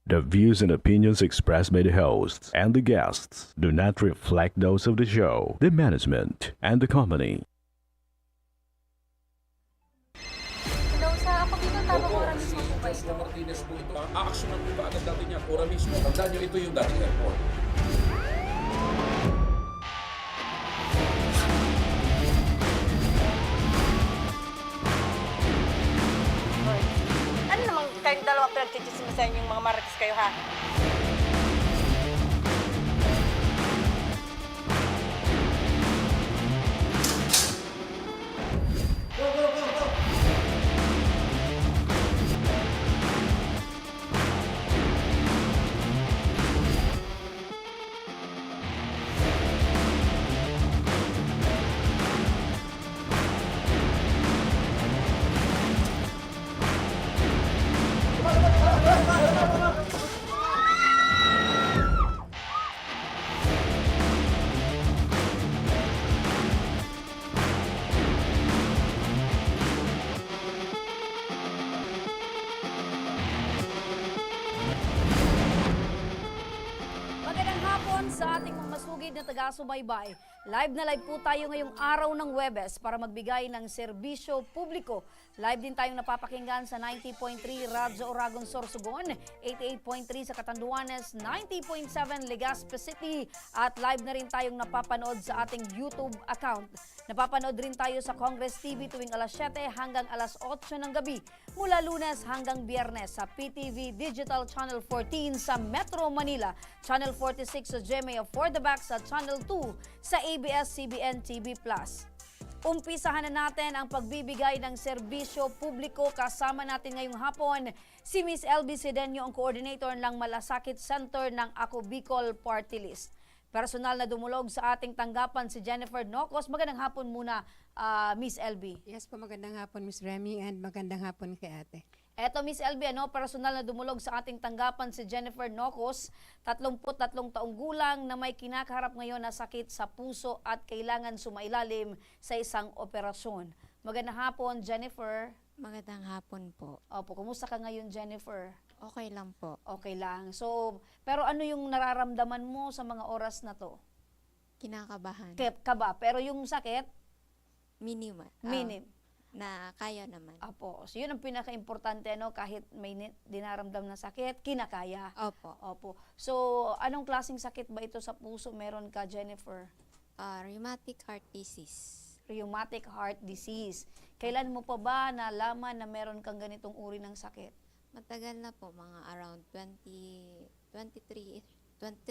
The views and opinions expressed by the hosts and the guests do not reflect those of the show, the management, and the company. Hello, sa ako dito tamang oras mismo po ba ito? Joshua Martinez po ito. Aaksyonan po ba agad natin yan? Ora mismo. Tandaan nyo, ito yung dating airport. Hoy. Ano naman kayong dalawa pinagchichismisan yung mga marites kayo, ha? Magandang hapon sa ating mga masugid na taga-subaybay. Live na live po tayo ngayong araw ng Huwebes para magbigay ng serbisyo publiko. Live din tayong napapakinggan sa 90.3 Radyo Oragon Sorsogon, 88.3 sa Catanduanes, 90.7 Legazpi City at live na rin tayong napapanood sa ating YouTube account. Napapanood rin tayo sa Congress TV tuwing alas 7 hanggang alas 8 ng gabi mula Lunes hanggang Biyernes sa PTV Digital Channel 14 sa Metro Manila, Channel 46 sa GMA For the Back sa Channel 2 sa ABS-CBN TV+. Umpisahan na natin ang pagbibigay ng serbisyo publiko. Kasama natin ngayong hapon si Miss LB Sedeño, ang coordinator ng Malasakit Center ng Ako Bicol Party List. Personal na dumulog sa ating tanggapan si Jennifer Nocos. Magandang hapon muna, Miss LB. Yes po, magandang hapon Miss Remy and magandang hapon kay ate. Eto Miss LB, personal na dumulog sa ating tanggapan si Jennifer Nocos, 33 taong gulang na may kinakaharap ngayon na sakit sa puso at kailangan sumailalim sa isang operasyon. Magandang hapon, Jennifer. Magandang hapon po. Opo, kumusta ka ngayon, Jennifer? Okay lang po. Okay lang. So, pero ano yung nararamdaman mo sa mga oras na to? Kinakabahan. Kaba, pero yung sakit, Minima. minim. Na kaya naman. Apo. So, yun ang pinaka-importante, kahit may dinaramdam na sakit, kinakaya. Opo. Opo. So, anong klaseng sakit ba ito sa puso meron ka, Jennifer? Rheumatic heart disease. Rheumatic heart disease. Kailan mo pa ba nalaman na meron kang ganitong uri ng sakit? Matagal na po, mga around 23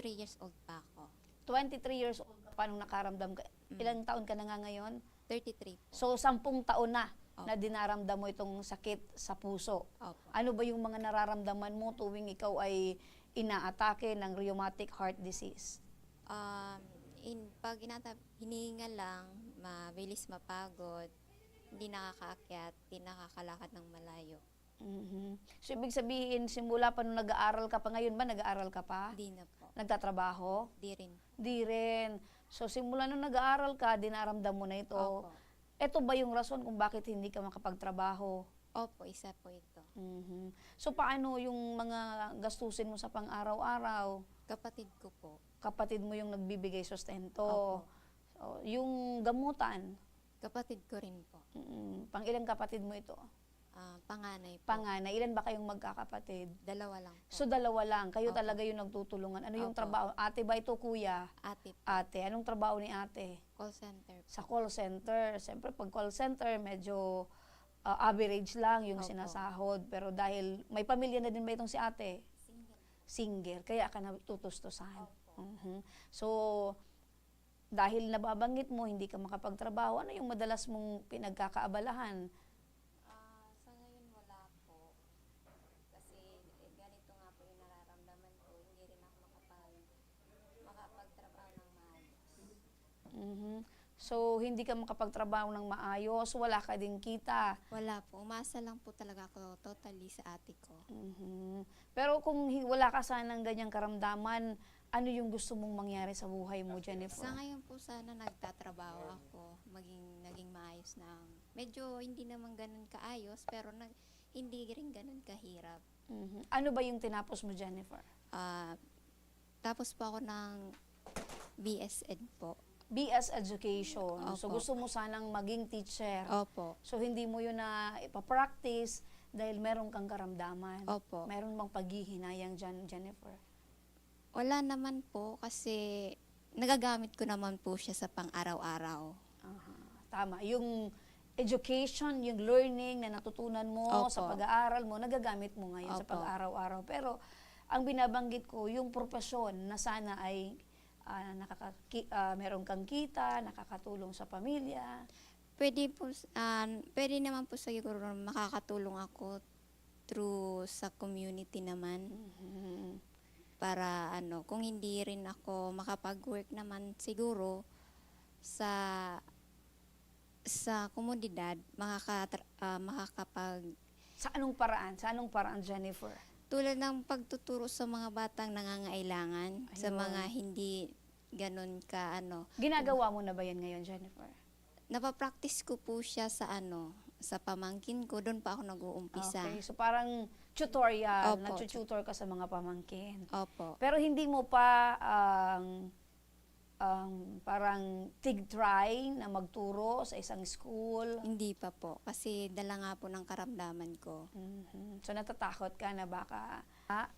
years old pa ako. 23 years old ka pa nung nakaramdam ka. Ilang taon ka na nga ngayon? 33 po. So, 10 taon na Opo. na dinaramdam mo itong sakit sa puso. Opo. Ano ba yung mga nararamdaman mo tuwing ikaw ay inaatake ng rheumatic heart disease? Pag hinihinga lang, mabilis mapagod, hindi nakakaakyat, hindi nakakalakad ng malayo. So, ibig sabihin, simula pa nung nag-aaral ka pa, ngayon ba nag-aaral ka pa? Hindi na po. Nagtatrabaho? Di rin. Di rin. So, simula nung nag-aaral ka, dinaramdam mo na ito. Opo. Ito ba yung rason kung bakit hindi ka makapagtrabaho? Opo, isa po ito. So, paano yung mga gastusin mo sa pang-araw-araw? Kapatid ko po. Kapatid mo yung nagbibigay sustento. Opo. So, yung gamutan, Kapatid ko rin po. pang ilang kapatid mo ito? Panganay po. Panganay. Ilan ba kayong magkakapatid? Dalawa lang po. So, dalawa lang. Kayo Opo. talaga yung nagtutulungan. Ano yung Opo. trabaho? Ate ba ito, kuya? Ate po. Ate. Anong trabaho ni ate? Call center po. Sa call center. Siyempre, pag call center, medyo average lang yung Opo. sinasahod. Pero dahil may pamilya na din ba itong si ate? Single. Single. Kaya ka natutustusan. So, dahil nababanggit mo, hindi ka makapagtrabaho, ano yung madalas mong pinagkakaabalahan? Sa ngayon wala po. Kasi ganito nga po yung nararamdaman ko. Hindi rin ako makapagtrabaho ng maayos. So, hindi ka makapagtrabaho ng maayos, wala ka din kita. Wala po. Umasa lang po talaga ako totally sa ate ko. Pero kung wala ka sanang ganyang karamdaman, ano yung gusto mong mangyari sa buhay mo, Jennifer? Sa ngayon po sana nagtatrabaho ako. Naging maayos na. Medyo hindi naman ganun kaayos pero hindi rin ganun kahirap. Ano ba yung tinapos mo, Jennifer? Tapos po ako ng BS Ed po. BS Education. So Opo. gusto mo sanang maging teacher. Opo. So hindi mo yun na ipapractice dahil meron kang karamdaman. Opo. Meron bang paghihinayang dyan, Jennifer? Wala naman po kasi nagagamit ko naman po siya sa pang-araw-araw. Aha. Tama. Yung education, yung learning na natutunan mo Opo. sa pag-aaral mo, nagagamit mo ngayon sa Opo. pag-araw-araw. Pero ang binabanggit ko, yung profesyon na sana ay meron kang kita, nakakatulong sa pamilya. Pwede naman po siguro makakatulong ako through sa community naman. Para kung hindi rin ako makapag-work naman siguro sa komunidad, makakapag Sa anong paraan? Sa anong paraan, Jennifer? tulad ng pagtuturo sa mga batang nangangailangan, sa Ayun. mga hindi ganun ka Ginagawa mo na ba yan ngayon, Jennifer? Napapractice ko po siya sa sa pamangkin ko, doon pa ako nag-uumpisa. Okay. So parang tutorial, Opo. nag-tutor ka sa mga pamangkin. Opo. Pero hindi mo pa parang tig-try na magturo sa isang school. Hindi pa po, kasi dala nga po ng karamdaman ko. So natatakot ka na baka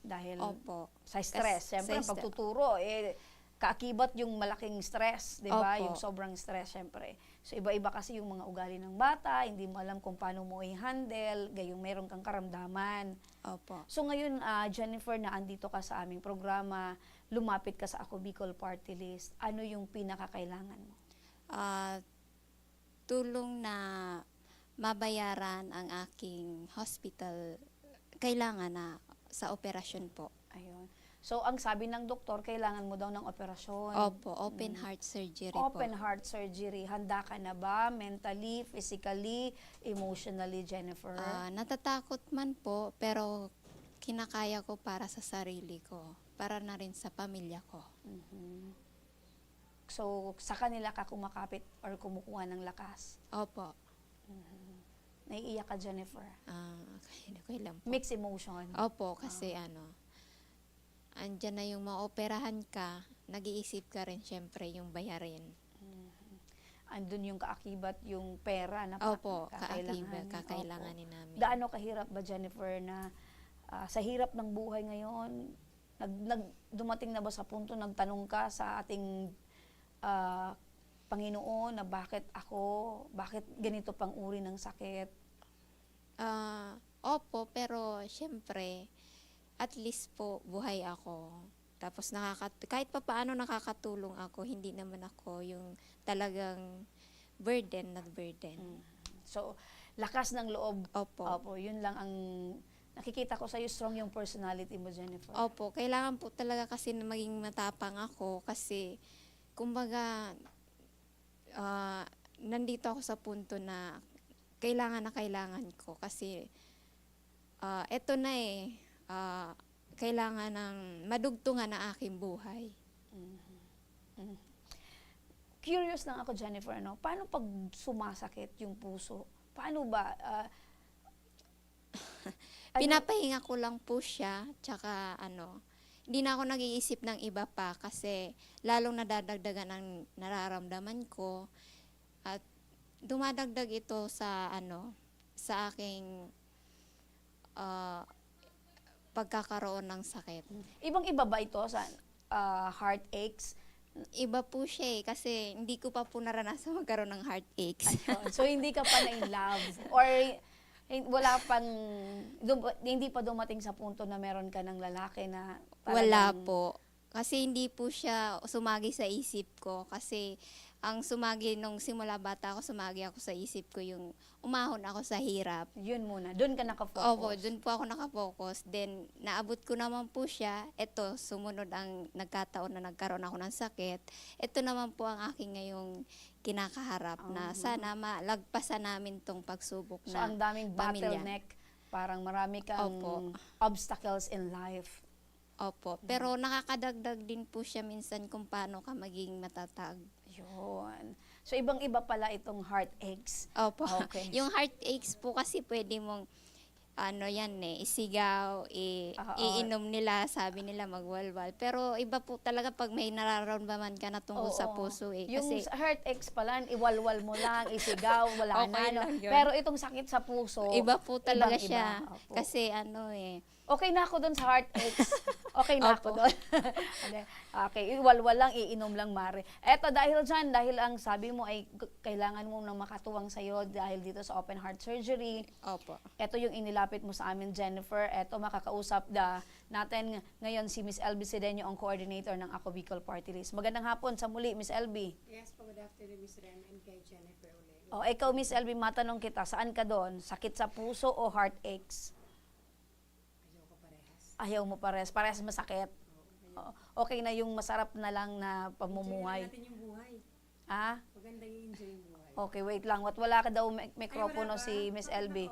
dahil Opo. sa stress. Siyempre, Sa pagtuturo, kaakibat yung malaking stress, di ba? Opo. Yung sobrang stress, siyempre. So iba-iba kasi yung mga ugali ng bata, hindi mo alam kung paano mo i-handle, gayong meron kang karamdaman. Opo. So ngayon, Jennifer, na andito ka sa aming programa, lumapit ka sa Ako Bicol Party List, ano yung pinakakailangan mo? Tulong na mabayaran ang aking hospital, kailangan na sa operasyon po. Ayun. So ang sabi ng doktor, kailangan mo daw ng operasyon. Opo, open heart surgery Open po. heart surgery. Handa ka na ba? Mentally, physically, emotionally, Jennifer? Natatakot man po, pero kinakaya ko para sa sarili ko, para na rin sa pamilya ko. So, sa kanila ka kumakapit or kumukuha ng lakas. Opo. Naiiyak ka, Jennifer. Okay lang po. Mixed emotion. Opo, kasi andyan na yung maoperahan ka, nag-iisip ka rin syempre yung bayarin. Andun yung kaakibat, yung pera na Opo, kakailanganin. kakailanganin namin. Gaano kahirap ba, Jennifer, na sa hirap ng buhay ngayon, dumating na ba sa punto, nagtanong ka sa ating Panginoon na bakit ganito pang uri ng sakit? Opo, pero syempre, at least po buhay ako. Tapos kahit pa paano nakakatulong ako, hindi naman ako yung talagang burden. So, lakas ng loob. Opo. Yun lang ang nakikita ko sa'yo, strong yung personality mo, Jennifer. Opo, kailangan po talaga kasi na maging matapang ako kasi kumbaga nandito ako sa punto na kailangan ko kasi eto na kailangan ng madugtungan na aking buhay. Curious lang ako, Jennifer, paano pag sumasakit yung puso? Paano ba? Pinapahinga ko lang po siya, tsaka hindi na ako nag-iisip ng iba pa kasi lalong nadadagdagan ang nararamdaman ko at dumadagdag ito sa sa aking pagkakaroon ng sakit. Ibang-iba ba ito sa heartaches? Iba po siya kasi hindi ko pa po naranasan magkaroon ng heartaches. So, hindi ka pa na in love? Or wala pang, hindi pa dumating sa punto na meron ka ng lalaki na Wala po. Kasi hindi po siya sumagi sa isip ko. Kasi ang sumagi nung simula bata ako, sumagi ako sa isip ko yung umahon ako sa hirap. Yun muna. Doon ka nakafocus. Opo, doon po ako nakafocus. Then, naabot ko naman po siya. Ito, sumunod ang nagkataon na nagkaroon ako ng sakit. Ito naman po ang aking ngayong kinakaharap na sana malagpasan namin tong pagsubok So, na ang daming pamilya. bottleneck. Parang marami kang Opo. obstacles in life. Opo, pero nakakadagdag din po siya minsan kung paano ka maging matatag. Yun. So, ibang-iba pala itong heartaches. Opo. Okay. Yung heartaches po kasi pwede mong ano yan isigaw, Oo. iinom nila, sabi nila magwalwal. Pero iba po talaga pag may nararamdaman ka na tungkol sa Oo. puso Yung Kasi sa heartaches pala, iwalwal mo lang, isigaw, wala Okay na. No? lang yun. Pero itong sakit sa puso, iba po talaga ibang-iba. siya. Opo. Kasi Okay na ako doon sa heartaches. Okay na ako Opo. doon. Okay, iwalwal lang, iinom lang, Mare. Eto, dahil dyan, dahil ang sabi mo ay kailangan mo nang makatuwang sa'yo dahil dito sa open heart surgery, opo. eto yung inilapit mo sa amin, Jennifer. Eto, makakausap natin ngayon si Miss LB Cedeño, ang coordinator ng Ako Bicol Party List. Magandang hapon sa muli, Miss LB. Yes po, good afternoon, Miss Rem, and kay Jennifer ulit. O, ikaw, Miss LB, matanong kita, saan ka doon? Sakit sa puso o heartaches? Ayoko parehas. Ayaw mo pares, parehas masakit. Okay na yung masarap na lang na pamumuhay. Natin yung buhay. Ah? Magandang i-enjoy yung buhay. Okay, wait lang. Wala ka daw mikropono si Miss LB.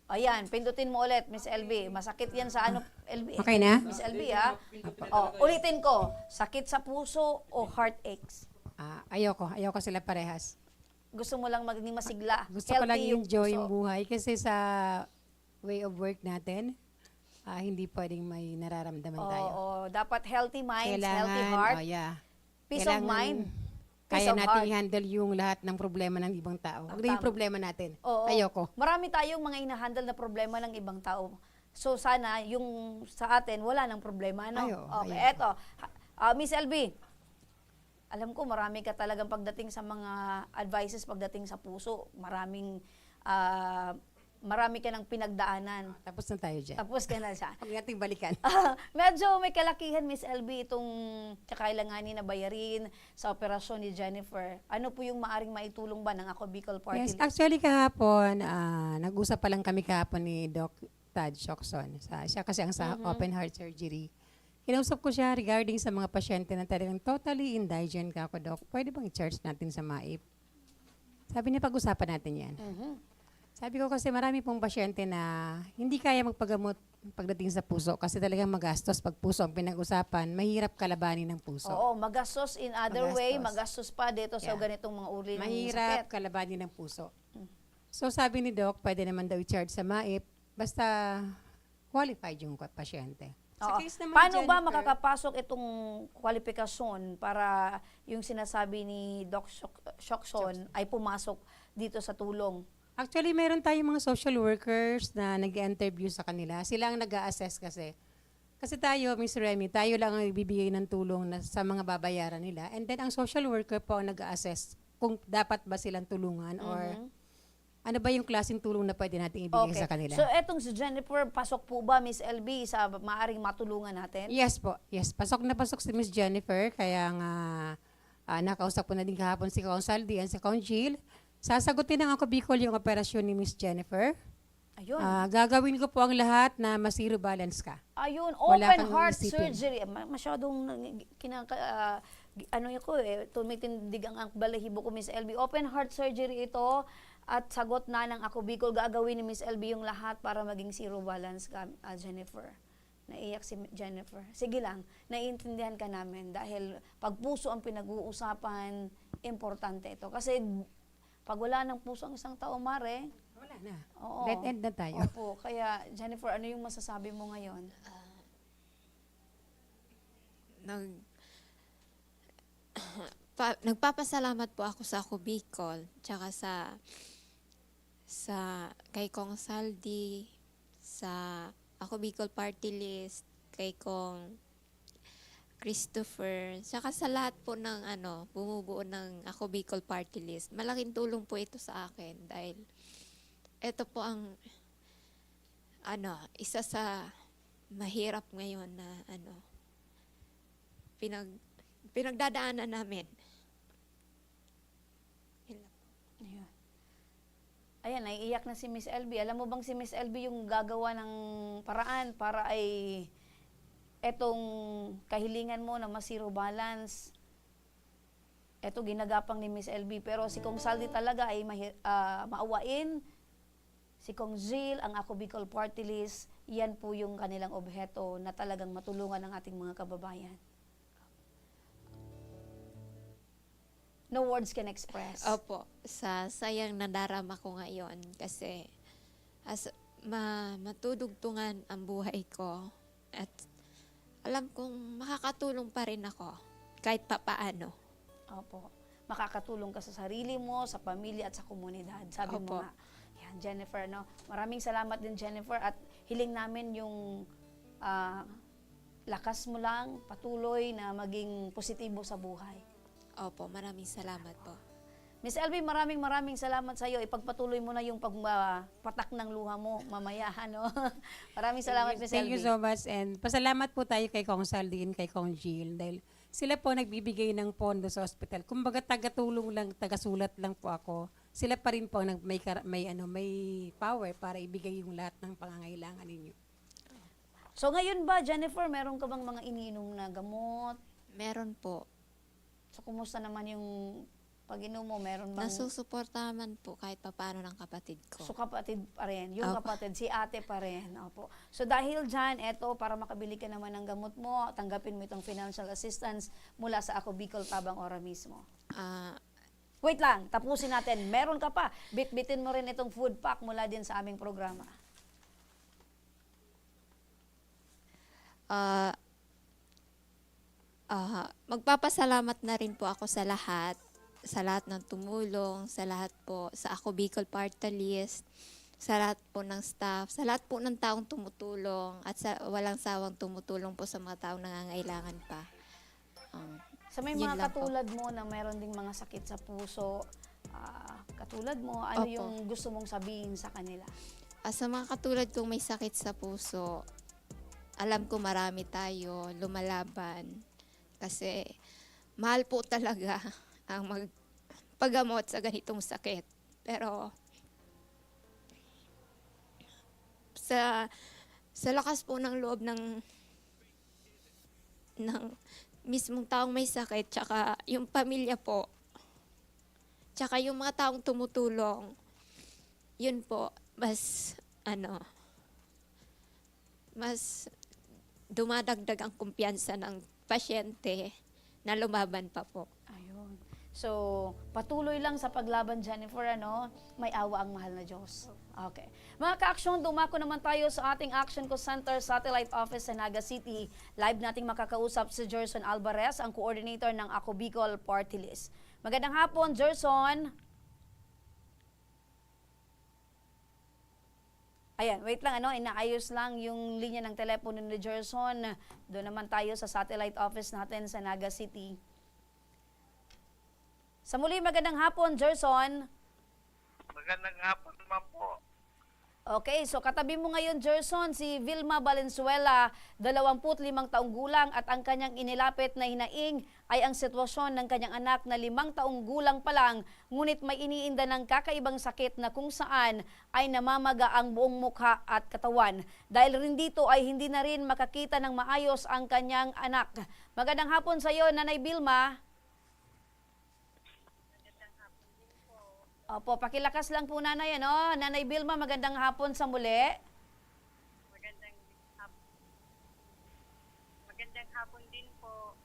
Ayan, pindutin mo ulit, Miss LB. Masakit yan sa ano, LB? Okay na? Miss LB, ha? Ulitin ko. Sakit sa puso o heartaches? Ayoko sila parehas. Gusto mo lang maging masigla. Gusto ko lang Healthy i-enjoy yung puso. buhay kasi sa way of work natin, hindi pwedeng may nararamdaman tayo. Oo, dapat healthy minds, Kailangan, healthy heart, peace of Kailangan mind, peace kaya of natin heart. i-handle yung lahat ng problema ng ibang tao. Ano yung tama. problema natin? Oo. Ayoko. Marami tayong mga inahandle na problema ng ibang tao. So sana yung sa atin wala nang problema, no? Ay, oo, Okay, ayoko. eto. Miss LB, alam ko marami ka talagang pagdating sa mga advices pagdating sa puso. Marami ka ng pinagdaanan. Tapos na tayo dyan. Tapos ka na siya. Huwag nating balikan. Medyo may kalakihan, Miss LB, itong kakailanganin na bayarin sa operasyon ni Jennifer. Ano po yung maaring maitulong ba ng Ako Bicol Party Yes, List? actually kahapon, nag-usap pa lang kami kahapon ni Doc Tad Shockson. Siya kasi ang sa open heart surgery. Kinausap ko siya regarding sa mga pasyente na talagang totally indigent ka ako, Doc. Pwede bang i-charge natin sa MAIP? Sabi niya, pag-usapan natin yan. Sabi ko kasi marami pong pasyente na hindi kaya magpagamot pagdating sa puso kasi talagang magastos pag puso ang pinag-usapan, mahirap kalabanin ng puso. Oo, magastos in other way, Magastos. magastos pa dito sa Yeah. ganitong mga uri ng Mahirap sakit. kalabanin ng puso. So sabi ni Doc, pwede naman daw i-charge sa MAIP basta qualified yung pasyente. Sa Oo. case naman ni Paano ba Jennifer, makakapasok itong kwalifikasyon para yung sinasabi ni Doc Shockson ay pumasok dito sa tulong? Actually, meron tayong mga social workers na nag-interview sa kanila. Sila ang nag-a-assess kasi. Kasi tayo, Miss Remy, tayo lang ang ibibigay ng tulong sa mga babayaran nila. And then, ang social worker po ang nag-a-assess kung dapat ba silang tulungan or ano ba yung klaseng tulong na pwede natin ibigay sa kanila. So, etong si Jennifer, pasok po ba, Miss LB, sa maaring matulungan natin? Yes po. Yes. Pasok na pasok si Miss Jennifer. Kaya nga, nakausap ko na din kahapon si Consaldi and si Conjil. Sasagutin ng Ako Bicol yung operasyon ni Miss Jennifer. Ayun. Gagawin ko po ang lahat na ma-zero balance ka. Ayun, Wala open kang heart iisipin. surgery. Masyadong tumitindig ang balahibo ko, Miss LB. Open heart surgery ito at sagot na ng Ako Bicol. Gagawin ni Miss LB yung lahat para maging zero balance ka, Jennifer. Naiyak si Jennifer. Sige lang, naiintindihan ka namin dahil pag puso ang pinag-uusapan, importante ito. Kasi pag wala ng puso ang isang tao, Mare, Wala na. oo. Dead end na tayo. Opo, kaya Jennifer, ano yung masasabi mo ngayon? Nagpapasalamat po ako sa Ako Bicol, tsaka sa kay Kong Saldi, sa Ako Bicol Party List, kay Kong Christopher, tsaka sa lahat po ng bumubuo ng Ako Bicol Party List. Malaking tulong po ito sa akin dahil ito po ang isa sa mahirap ngayon na pinagdadaanan namin. Ayun. Ayan, naiiyak na si Miss LB. Alam mo bang si Miss LB yung gagawa ng paraan para ay etong kahilingan mo na ma-zero balance, eto ginagapang ni Miss LB. Pero si Kong Saldi talaga ay maawain. Si Kong Jill, ang Ako Bicol Party List, yan po yung kanilang obheto na talagang matulungan ng ating mga kababayan. No words can express. Opo, sa sayang nadarama ko ngayon kasi matudugtungan ang buhay ko. At alam kong makakatulong pa rin ako kahit papaano. Opo. Makakatulong ka sa sarili mo, sa pamilya at sa komunidad. Sabi mo Opo. nga. Yan, Jennifer, no? Maraming salamat din, Jennifer. At hiling namin yung lakas mo lang, patuloy na maging positibo sa buhay. Opo, maraming salamat po. Miss Elvie, maraming salamat sa iyo. Ipagpatuloy mo na yung pagpatak ng luha mo mamaya, ano? Maraming salamat, Miss Thank Elvie. you so much. And pasalamat po tayo kay Kong Saldin, kay Kong Jill. Dahil sila po nagbibigay ng pondo sa hospital. Kumbaga taga-tulong lang, taga-sulat lang po ako. Sila pa rin po ang may power para ibigay yung lahat ng pangangailangan ninyo. So ngayon ba, Jennifer, meron ka bang mga iniinom na gamot? Meron po. So kumusta naman yung pag-inom mo? Meron bang... Nasusuportahan man po kahit papaano ng kapatid ko. So kapatid pa rin. Yung Opo. kapatid, si ate pa rin. Opo. So dahil dyan, eto, para makabili ka naman ng gamot mo, tanggapin mo itong financial assistance mula sa Ako Bicol Tabang Ora mismo. Ah, Wait lang, tapusin natin. Meron ka pa. Bitbitin mo rin itong food pack mula din sa aming programa. magpapasalamat na rin po ako sa lahat ng tumulong, sa lahat po, sa Ako Bicol Party List, sa lahat po ng staff, sa lahat po ng taong tumutulong, at sa walang sawang tumutulong po sa mga taong nangangailangan pa. Sa may Yun mga lang po. katulad mo na meron ding mga sakit sa puso, katulad mo, ano Opo. yung gusto mong sabihin sa kanila? Sa mga katulad kong may sakit sa puso, alam ko marami tayo lumalaban kasi mahal po talaga ang magpagamot sa ganitong sakit. Pero sa lakas po ng loob ng mismong taong may sakit, tsaka yung pamilya po, tsaka yung mga taong tumutulong, yun po, mas dumadagdag ang kumpiyansa ng pasyente na lumaban pa po. Ayun. So, patuloy lang sa paglaban, Jennifer, ano? May awa ang mahal na Diyos. Okay. Mga ka-aksyon, dumako naman tayo sa ating Action Co Center Satellite Office sa Naga City. Live nating makakausap si Gerson Alvarez, ang coordinator ng Ako Bicol Party List. Magandang hapon, Gerson. Ayan, wait lang, ano, inaayos lang yung linya ng telepono ni Gerson. Doon naman tayo sa satellite office natin sa Naga City. Sa muli, magandang hapon, Gerson. Magandang hapon naman po. Okay, so katabi mo ngayon, Gerson, si Vilma Valenzuela, 25 taong gulang, at ang kanyang inilapit na hinaing ay ang sitwasyon ng kanyang anak na 5 taong gulang pa lang, ngunit may iniinda ng kakaibang sakit na kung saan ay namamaga ang buong mukha at katawan. Dahil rin dito ay hindi na rin makakita ng maayos ang kanyang anak. Magandang hapon sa iyo, Nanay Vilma. Opo, pakilakas lang po, Nanay, ano? Nanay Vilma, magandang hapon sa muli. Magandang hapon din po.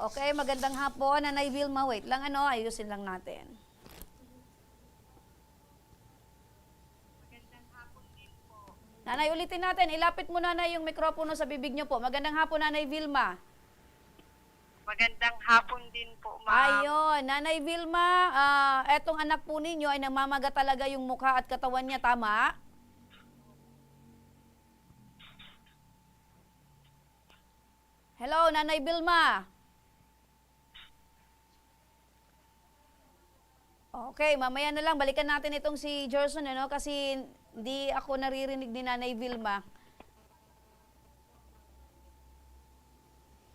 Okay, magandang hapon, Nanay Vilma. Wait lang, ano? Ayusin lang natin. Magandang hapon din po. Nanay, ulitin natin. Ilapit mo, Nanay, yung mikropono sa bibig niyo po. Magandang hapon, Nanay Vilma. Magandang hapon din po, ma'am. Ayun, Nanay Vilma, etong anak po ninyo ay namamaga talaga yung mukha at katawan niya, tama? Hello, Nanay Vilma. Okay, mamaya na lang. Balikan natin itong si Gerson, ano? Kasi hindi ako naririnig ni Nanay Vilma.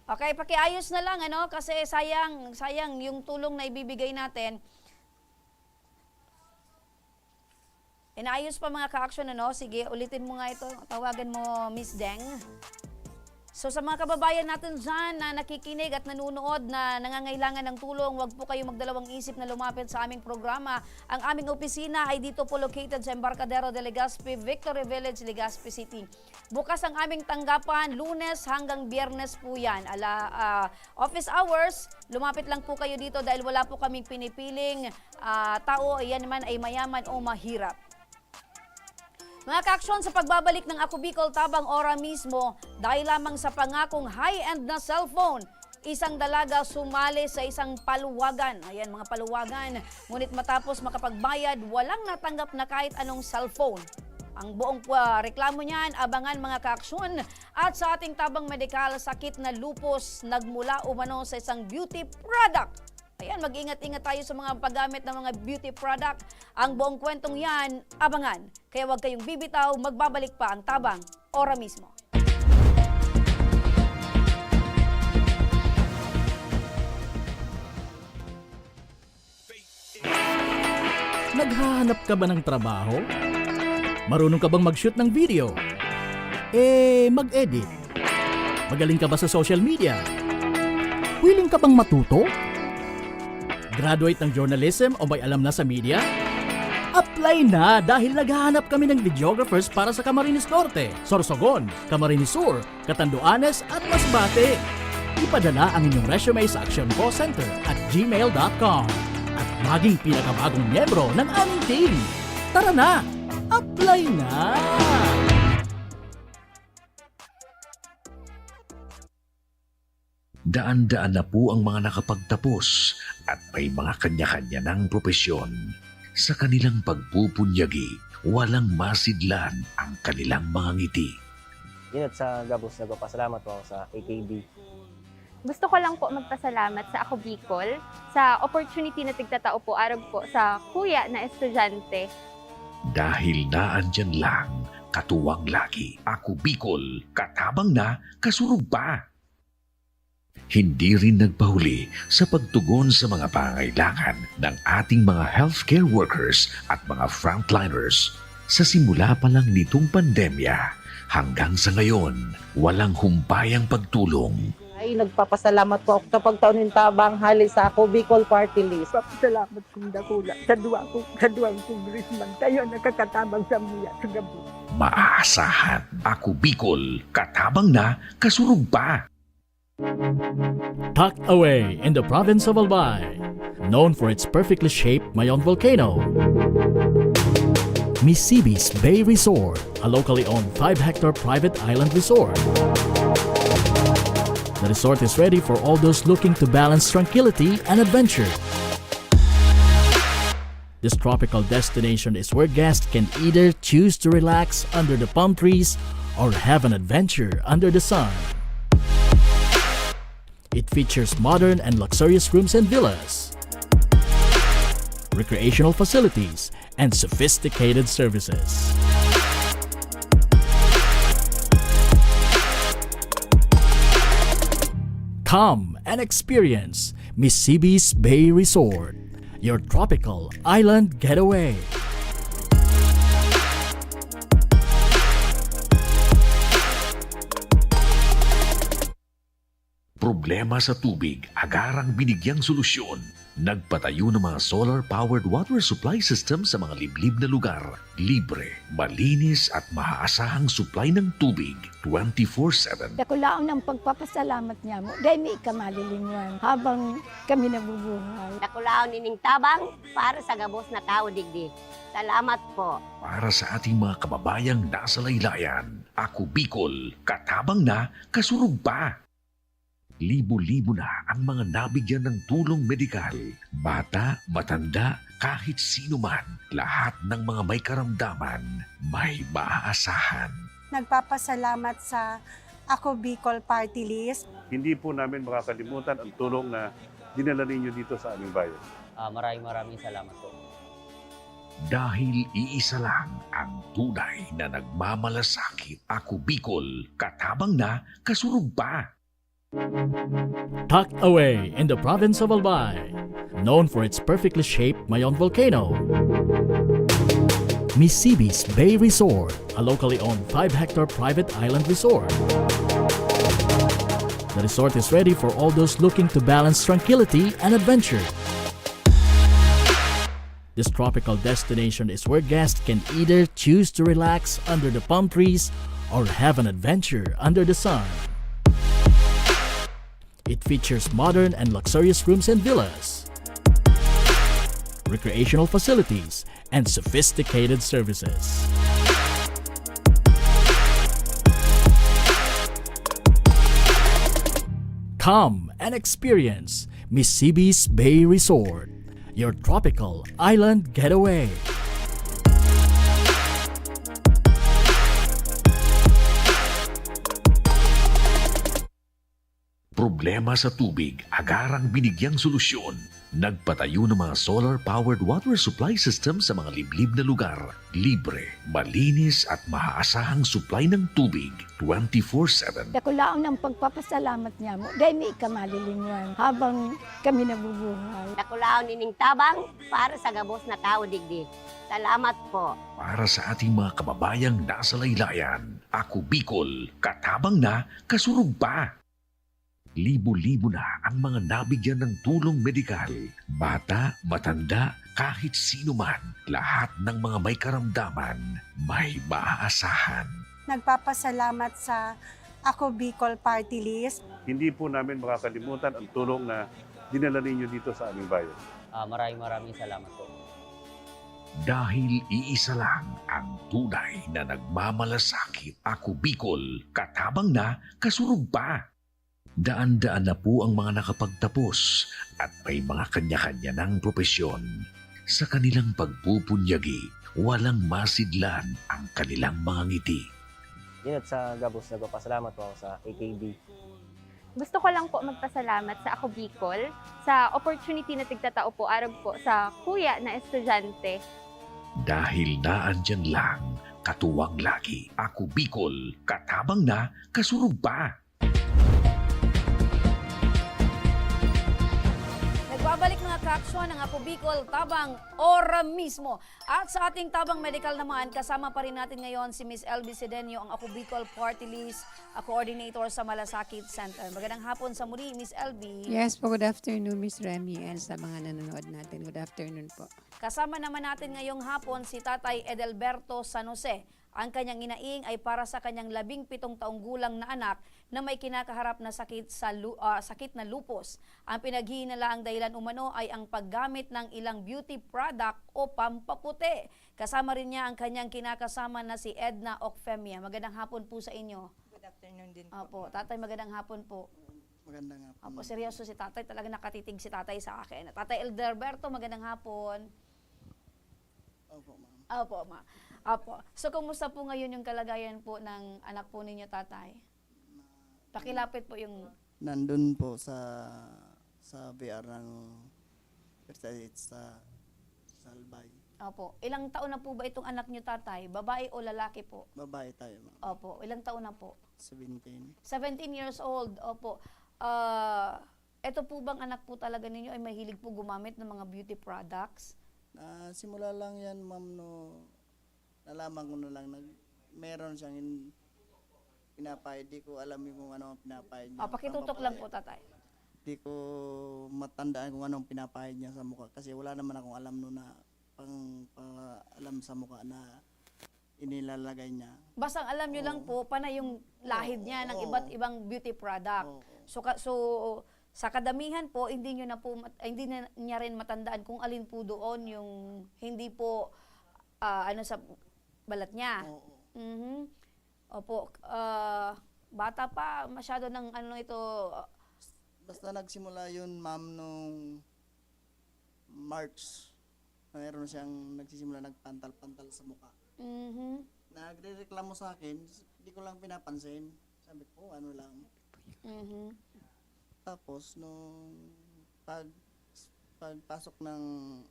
Okay, pakiayos na lang, ano? Kasi sayang yung tulong na ibibigay natin. Inaayos pa mga ka-action, ano? Sige, ulitin mo nga ito. Tawagan mo, Miss Deng. So sa mga kababayan natin dyan na nakikinig at nanunood na nangangailangan ng tulong, huwag po kayo magdalawang isip na lumapit sa aming programa. Ang aming opisina ay dito po located sa Embarcadero de Legazpi, Victory Village, Legazpi City. Bukas ang aming tanggapan, Lunes hanggang Biyernes po yan. Office hours, lumapit lang po kayo dito dahil wala po kaming pinipiling tao, yan naman ay mayaman o mahirap. Mga kaaksyon, sa pagbabalik ng Ako Bicol Tabang Ora mismo, dahil lamang sa pangakong high-end na cellphone, isang dalaga sumali sa isang paluwagan. Ayan, mga paluwagan. Ngunit matapos makapagbayad, walang natanggap na kahit anong cellphone. Ang buong reklamo niyan, abangan mga kaaksyon. At sa ating tabang medikal, sakit na lupus nagmula umano sa isang beauty product. Ayan, mag-ingat-ingat tayo sa mga paggamit ng mga beauty product. Ang buong kwentong yan, abangan. Kaya huwag kayong bibitaw, magbabalik pa ang tabang ora mismo. Naghahanap ka ba ng trabaho? Marunong ka bang mag-shoot ng video? Mag-edit? Magaling ka ba sa social media? Willing ka bang matuto? Graduate ng journalism o may alam na sa media? Apply na dahil naghahanap kami ng videographers para sa Camarines Norte, Sorsogon, Camarines Sur, Catanduanes at Masbate. Ipadala ang inyong resume sa Action Call Center at gmail.com at maging pinakabagong miyembro ng aming team. Tara na! Apply na! Daan-daan na po ang mga nakapagtapos at may mga kanya-kanya ng propesyon. Sa kanilang pagpupunyagi, walang masidlan ang kanilang mga ngiti. Yun at sa Gabos, nagpapasalamat po ako sa AKB. Gusto ko lang po magpasalamat sa Ako Bicol sa opportunity na tigtatao po araw po sa kuya na estudyante. Dahil naandyan lang, katuwang lagi, Ako Bicol, katabang na, kasurug pa. Hindi rin nagpahuli sa pagtugon sa mga pangailangan ng ating mga healthcare workers at mga frontliners. Sa simula pa lang nitong pandemya, hanggang sa ngayon, walang humpayang pagtulong. Ay, nagpapasalamat po ako sa pagtaon ng tabang hali sa Ako Bicol Party List. Salamat kong dakula sa duwang congressman. Tayo nakakatabang sa muya sa gabi. Maaasahan, Ako Bicol, katabang na, kasurug pa. Tucked away in the province of Albay, known for its perfectly shaped Mayon volcano, Misibis Bay Resort, a locally owned 5-hectare private island resort. The resort is ready for all those looking to balance tranquility and adventure. This tropical destination is where guests can either choose to relax under the palm trees or have an adventure under the sun. It features modern and luxurious rooms and villas, recreational facilities, and sophisticated services. Come and experience Misibis Bay Resort, your tropical island getaway. Problema sa tubig, agarang binigyang solusyon. Nagpatayo ng mga solar-powered water supply system sa mga liblib na lugar. Libre, malinis at maaasahang supply ng tubig 24/7. Dakulaon ng pagpapasalamat niya mo. Dahil may ikamalilinwan habang kami nabubuhay. Nakulaon ining tabang para sa gabos na tao digdi. Salamat po. Para sa ating mga kababayang nasa laylayan, Ako Bicol, katabang na, kasurug pa. Libo-libo na ang mga nabigyan ng tulong medikal. Bata, matanda, kahit sino man, lahat ng mga may karamdaman, may maaasahan. Nagpapasalamat sa Ako Bicol Party List. Hindi po namin makakalimutan ang tulong na dinala ninyo dito sa aming bayan. Maraming salamat po. Dahil iisa lang ang tunay na nagmamalasakit. Ako Bicol, katabang na, kasurug pa. Tucked away in the province of Albay, known for its perfectly shaped Mayon volcano, Misibis Bay Resort, a locally owned 5-hectare private island resort. The resort is ready for all those looking to balance tranquility and adventure. This tropical destination is where guests can either choose to relax under the palm trees or have an adventure under the sun. It features modern and luxurious rooms and villas, recreational facilities, and sophisticated services. Come and experience Mississippi's Bay Resort, your tropical island getaway. Problema sa tubig, agarang binigyang solusyon. Nagpatayo ng mga solar-powered water supply system sa mga liblib na lugar. Libre, malinis at maaasahang supply ng tubig 24/7. Dakulaon ang pagpapasalamat niya mo dahil may kamalilinguan habang kami nabubuhay. Dakulaon nining tabang para sa gabos na tao digdi. Salamat po. Para sa ating mga kababayang nasa laylayan, Ako Bicol, katabang na, kasurug pa. Libo-libo na ang mga nabigyan ng tulong medikal. Bata, matanda, kahit sino man, lahat ng mga may karamdaman, may maaasahan. Nagpapasalamat sa Ako Bicol Party List. Hindi po namin makakalimutan ang tulong na dinala ninyo dito sa aming bayan. Maraming salamat po. Dahil iisa lang ang tunay na nagmamalasakit. Ako Bicol, katabang na, kasurug pa. Daan-daan na po ang mga nakapagtapos at may mga kanya-kanya ng propesyon. Sa kanilang pagpupunyagi, walang masidlan ang kanilang mga ngiti. Dinat sa Gabos, nagpapasalamat po ako sa AKB. Gusto ko lang po magpasalamat sa Ako Bicol sa opportunity na tigtatao po arab po sa kuya na estudyante. Dahil naandyan lang, katuwang lagi. Ako Bicol, katabang na, kasurug pa. Nagbabalik ng atraksyon ng Ako Bicol Tabang ora mismo. At sa ating Tabang Medical naman, kasama pa rin natin ngayon si Miss LB Sedeño, ang Ako Bicol Party List Coordinator sa Malasakit Center. Magandang hapon sa muli, Miss LB. Yes po, good afternoon, Miss Remy, and sa mga nanonood natin. Good afternoon po. Kasama naman natin ngayong hapon si Tatay Edelberto San Jose. Ang kanyang inaing ay para sa kanyang 17 taong gulang na anak na may kinakaharap na sakit na lupus. Ang pinaghihinalaang dahilan umano ay ang paggamit ng ilang beauty product o pampaputi. Kasama rin niya ang kanyang kinakasama na si Edna Ocfemia. Magandang hapon po sa inyo. Good afternoon din po. Opo, Tatay, magandang hapon po. Magandang hapon. Opo, seryoso si Tatay. Talaga nakatitig si Tatay sa akin. Tatay Edelberto, magandang hapon. Opo, ma'am. Opo, ma. Opo. So, kumusta po ngayon yung kalagayan po ng anak po ninyo, Tatay? Pakilapit po yung... Nandun po sa VR ng sa Albay. Opo. Ilang taon na po ba itong anak niyo, Tatay? Babae o lalaki po? Babae tayo, ma'am. Opo. Ilang taon na po? 17. 17 years old. Opo. Ito po bang anak po talaga ninyo ay mahilig po gumamit ng mga beauty products? Simula lang yan, ma'am, no. Nalaman ko na lang meron siyang pinapahid. Di ko alam kung ano ang pinapahid niya. Pakitutok lang po, Tatay. Di ko matandaan kung anong pinapahid niya sa mukha. Kasi wala naman akong alam no na alam sa mukha na inilalagay niya. Basta alam nyo lang po, panay yung lahid niya ng iba't ibang beauty product. So sa kadamihan po, hindi na niya rin matandaan kung alin po doon yung hindi po sa balat niya. Opo. Bata pa, masyado ng ito. Basta nagsimula yun, ma'am, nung March. Mayroon siyang nagsisimula nagpantal-pantal sa mukha. Nagre-reklamo sa akin, hindi ko lang pinapansin. Sabi ko, ano lang. Tapos, nung pagpasok ng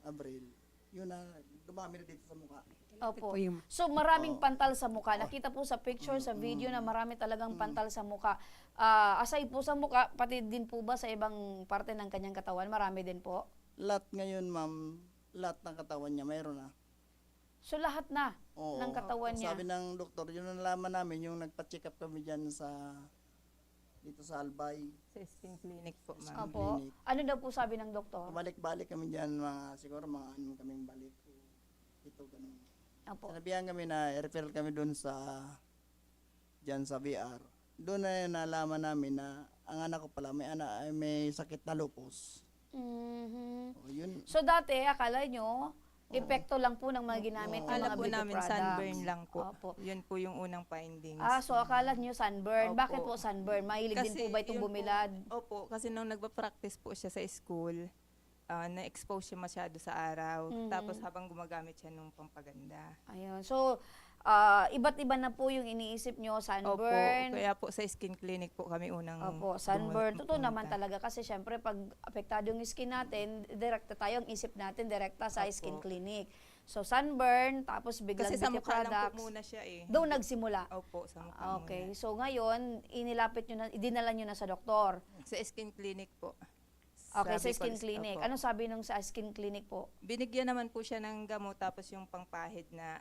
Abril, yun na, dumami na dito sa mukha. Opo. So maraming pantal sa mukha. Nakita po sa picture, sa video na marami talagang pantal sa mukha. Aside po sa mukha, pati din po ba sa ibang parte ng kanyang katawan? Marami din po? Lahat ngayon, ma'am, lahat ng katawan niya, mayroon na. So lahat na ng katawan niya? Sabi ng doktor, yun ang nalaman namin, yung nagpa-check up kami dyan dito sa Albay. Sa skin clinic po, ma'am. Opo. Ano daw po sabi ng doktor? Balik-balik kami dyan, siguro mga ano kaming balik. Ito, ganun. Opo. Sinabihan kami na i-referral kami doon dyan sa VR. Doon na nalaman namin na ang anak ko pala may sakit na lupus. Mm-hmm. Yun. So dati, akala nyo, Epekto lang po ng mga ginamit yung Akala mga po beauty namin products. sunburn lang po. Opo. Yun po yung unang findings. So akala nyo sunburn. Opo. Bakit po sunburn? Mahilig din po ba itong yun po, bumilad? Opo, kasi nung nagpa-practice po siya sa school, na-expose siya masyado sa araw. Tapos habang gumagamit siya nung pampaganda. Ayun. So, iba't iba na po yung iniisip nyo, Opo, sunburn. kaya po sa skin clinic po kami unang Opo, sunburn. Totoo pumunta. naman talaga kasi syempre pag apektado yung skin natin, direkta tayo, ang isip natin direkta sa skin clinic. So, sunburn, tapos biglang Kasi sa beauty mukha lang products. po muna siya eh. Doon nagsimula. Opo, sa mukha Okay. So, ngayon, inilapit nyo na, idinala nyo na sa doktor. Sa skin clinic po. Okay, sa Sabi skin ko, clinic. opo. Ano sabi nung sa skin clinic po? Binigyan naman po siya ng gamot tapos yung pangpahid na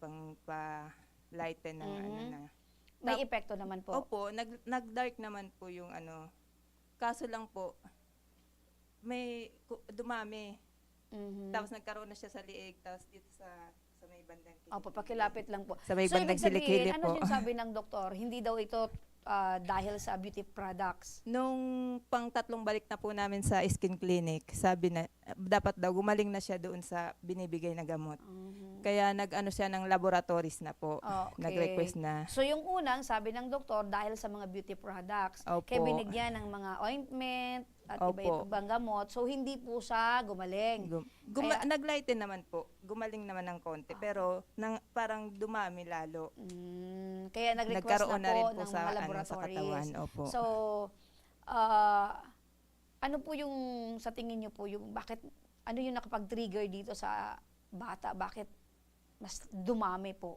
pang-lighten ng na. May epekto naman po. Opo, nag-dark naman po yung Kaso lang po, may dumami. Tapos nagkaroon na siya sa liig, tapos dito sa may bandang kilikili. Opo, pakilapit lang po. Sa may So, bandang ibig sabihin, kilikili ano po. yung sabi ng doktor? Hindi daw ito dahil sa beauty products. Nung pang-tatlong balik na po namin sa skin clinic, sabi na dapat daw gumaling na siya doon sa binibigay na gamot. Kaya nag-ano siya ng laboratories na po. Okay. Nag-request na. So yung unang, sabi ng doktor, dahil sa mga beauty products, Opo. kaya binigyan ng mga ointment at Opo. iba-ibang gamot. So hindi po siya gumaling. Kaya- Nag-lighten naman po. Gumaling naman ng konti. Pero parang dumami lalo. Kaya nag-request Nagkaroon na po, rin po ng sa, mga sa laboratories. katawan. Opo. So, ano po yung, sa tingin niyo po, yung bakit, ano yung nakapag-trigger dito sa bata? Bakit mas dumami po?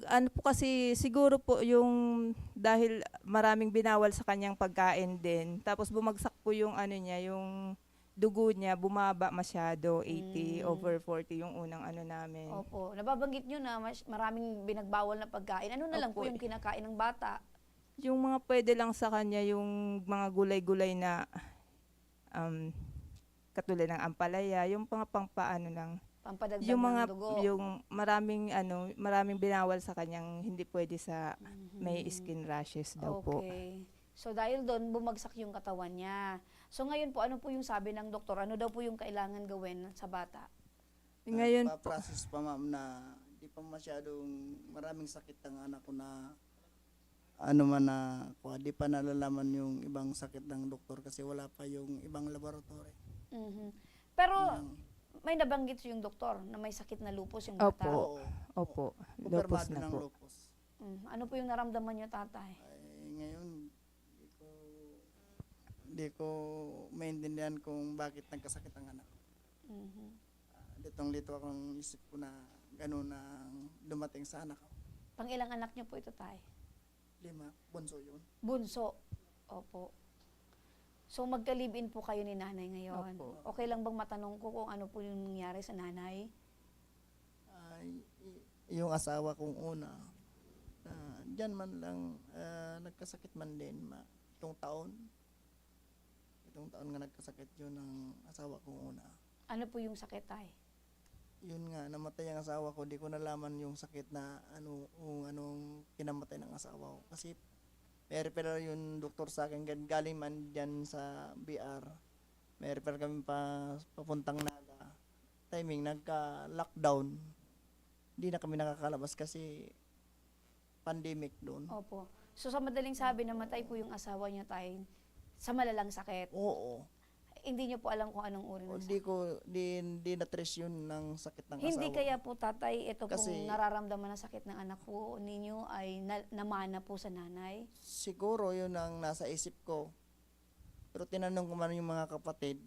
Ano po kasi siguro po yung dahil maraming binawal sa kanyang pagkain din. Tapos bumagsak po yung niya, yung dugo niya bumaba masyado, 80 over 40 yung unang namin. Opo. Nababanggit nyo na maraming binagbawal na pagkain. Ano na lang po Opo. yung kinakain ng bata? Yung mga pwede lang sa kanya yung mga gulay-gulay na katulad ng ampalaya, yung mga pangpaano lang. Pampadagdag Yung mga ng dugo. yung maraming binawal sa kanyang hindi pwede sa may skin rashes daw po. Okay. So dahil doon bumagsak yung katawan niya. So ngayon po ano po yung sabi ng doktor? Ano daw po yung kailangan gawin sa bata? Ngayon pa-process pa ma'am na di pa masyadong maraming sakit ang anak ko na di pa nalalaman yung ibang sakit ng doktor kasi wala pa yung ibang laboratory. Pero may nabanggit yung doktor na may sakit na lupus yung bata. Opo. Kumpirmado Lupus na ng po. lupus. Ano po yung naramdaman niyo, tatay? Ngayon, di ko maintindihan kung bakit nagkasakit ang anak. Litong-lito akong isip ko na gano'n na dumating sa anak ko. Pang ilang anak niyo po ito, tay? 5, bunso yun. Bunso. Opo. So magka-live-in po kayo ni nanay ngayon. Opo. Okay lang bang matanong ko kung ano po yung nangyari sa nanay? Yung asawa kong una, dyan man lang nagkasakit man din itong taon nga nagkasakit yun ng asawa kong una. Ano po yung sakit, tay? Yun nga, namatay ang asawa ko, di ko nalaman yung sakit na anong kinamatay ng asawa ko. Kasi may referral yung doktor sa akin, galing man dyan sa BR. May referral kami papuntang Naga. Timing, nagka-lockdown. Hindi na kami nakakalabas kasi pandemic doon. Opo. So sa madaling sabi, namatay po yung asawa niyo, tay, sa malalang sakit. Oo. Hindi niyo po alam kung anong uri ng sakit. Di na-trace yun ng sakit ng Hindi asawa. kaya po, tatay, ito Kasi- pong nararamdaman na sakit ng anak po ninyo ay namana po sa nanay? Siguro yun ang nasa isip ko. Pero tinanong ko man yung mga kapatid,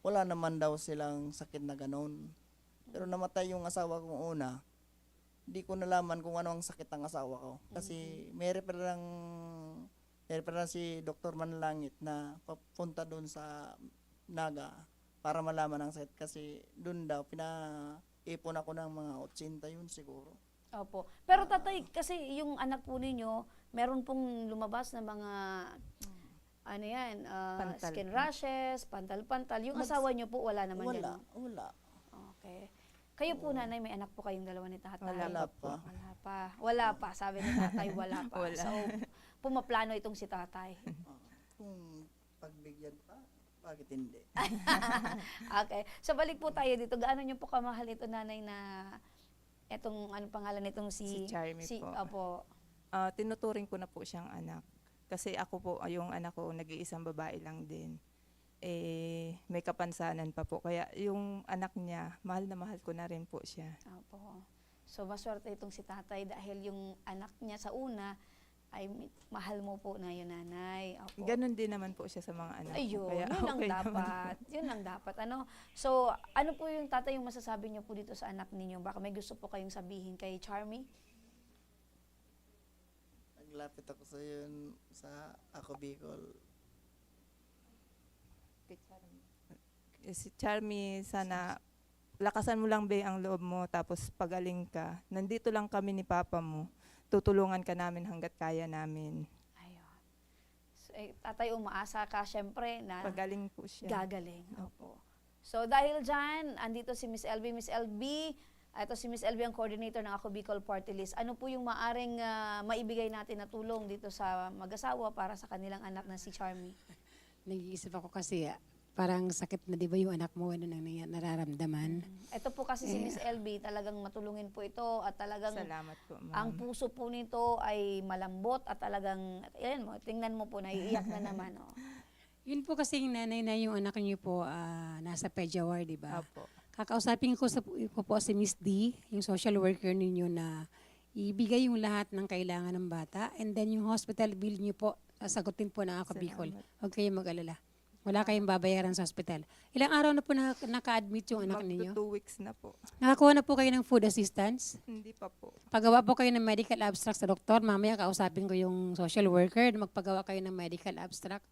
wala naman daw silang sakit na ganon. Pero namatay yung asawa kong una, di ko nalaman kung ano ang sakit ng asawa ko. Kasi may referral si Dr. Manlangit na papunta doon sa Naga para malaman ang sakit. Kasi doon daw, pinaipon ako ng mga 80 yun siguro. Opo. Pero tatay, kasi yung anak po ninyo, meron pong lumabas na mga Pantal. skin rashes, pantal-pantal. Yung asawa niyo po, wala naman yan. Wala. Okay. Kayo po, nanay, may anak po kayong dalawa ni tatay? Wala pa. Wala pa. Sabi ni tatay, wala pa. Wala. So, pumaplano itong si tatay. Kung pagbigyan pa, Bakit hindi? Okay. So balik po tayo dito. Gaano niyo po kamahal ito, nanay, na etong ano pangalan nitong Si Charmy po. Opo. Tinuturing ko na po siyang anak. Kasi ako po, yung anak ko, nag-iisang babae lang din. May kapansanan pa po. Kaya yung anak niya, mahal na mahal ko na rin po siya. Opo. So maswerte itong si tatay dahil yung anak niya sa una ay mahal mo po na yun, nanay. Opo. Ganon din naman po siya sa mga anak ko. Ayun, Kaya yun lang okay naman dapat. po. Yun lang dapat. So, ano po yung tatay yung masasabi niyo po dito sa anak ninyo? Baka may gusto po kayong sabihin kay Charmy? Naglapit ako sa yun sa Ako Bicol. Si Charmy, sana lakasan mo lang be ang loob mo, tapos pagaling ka. Nandito lang kami ni Papa mo. Tutulungan ka namin hanggat kaya namin. So, tatay, umaasa ka syempre na Pagaling po siya. gagaling. Opo. So, dahil dyan, andito si Miss LB. Miss LB, ito si Miss LB ang coordinator ng Ako Bicol Party List. Ano po yung maaring maibigay natin na tulong dito sa mag-asawa para sa kanilang anak na si Charmy? Nag-iisip ako kasi parang sakit na, di ba, yung anak mo, ano nang nararamdaman. Ito po kasi si Miss LB, talagang matulungin po ito at talagang Salamat po, ma'am. ang puso po nito ay malambot at talagang, ayan mo, tingnan mo po, naiiyak na naman. Oh. Yun po kasi yung nanay na yung anak niyo po nasa Pejawar, di ba? Opo. Kakausapin ko po si Miss D, yung social worker ninyo, na ibigay yung lahat ng kailangan ng bata, and then yung hospital bill niyo po, sasagutin po ng Ako Bicol. Huwag kayong mag-alala. Wala kayong babayaran sa hospital. Ilang araw na po naka-admit yung anak ninyo? 2 weeks na po. Nakakuha na po kayo ng food assistance? Hindi pa po. Pagawa po kayo ng medical abstract sa doktor. Mamaya kausapin ko yung social worker na magpagawa kayo ng medical abstract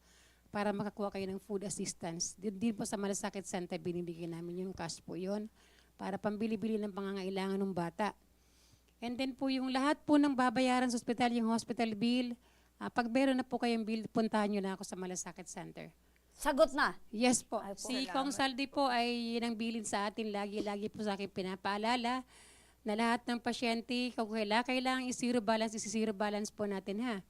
para makakuha kayo ng food assistance. Din po sa Malasakit Center, binibigyan namin yung cash po yun para pambili-bili ng pangangailangan ng bata. And then po yung lahat po ng babayaran sa hospital, yung hospital bill, pag meron na po kayong bill, puntahan nyo na ako sa Malasakit Center. Sagot na? Yes po. Ay, po. Si Kong Saldi po ay yun ang bilin sa atin. Lagi po sa akin pinapaalala na lahat ng pasyente, kung kailangan i-zero balance po natin, ha.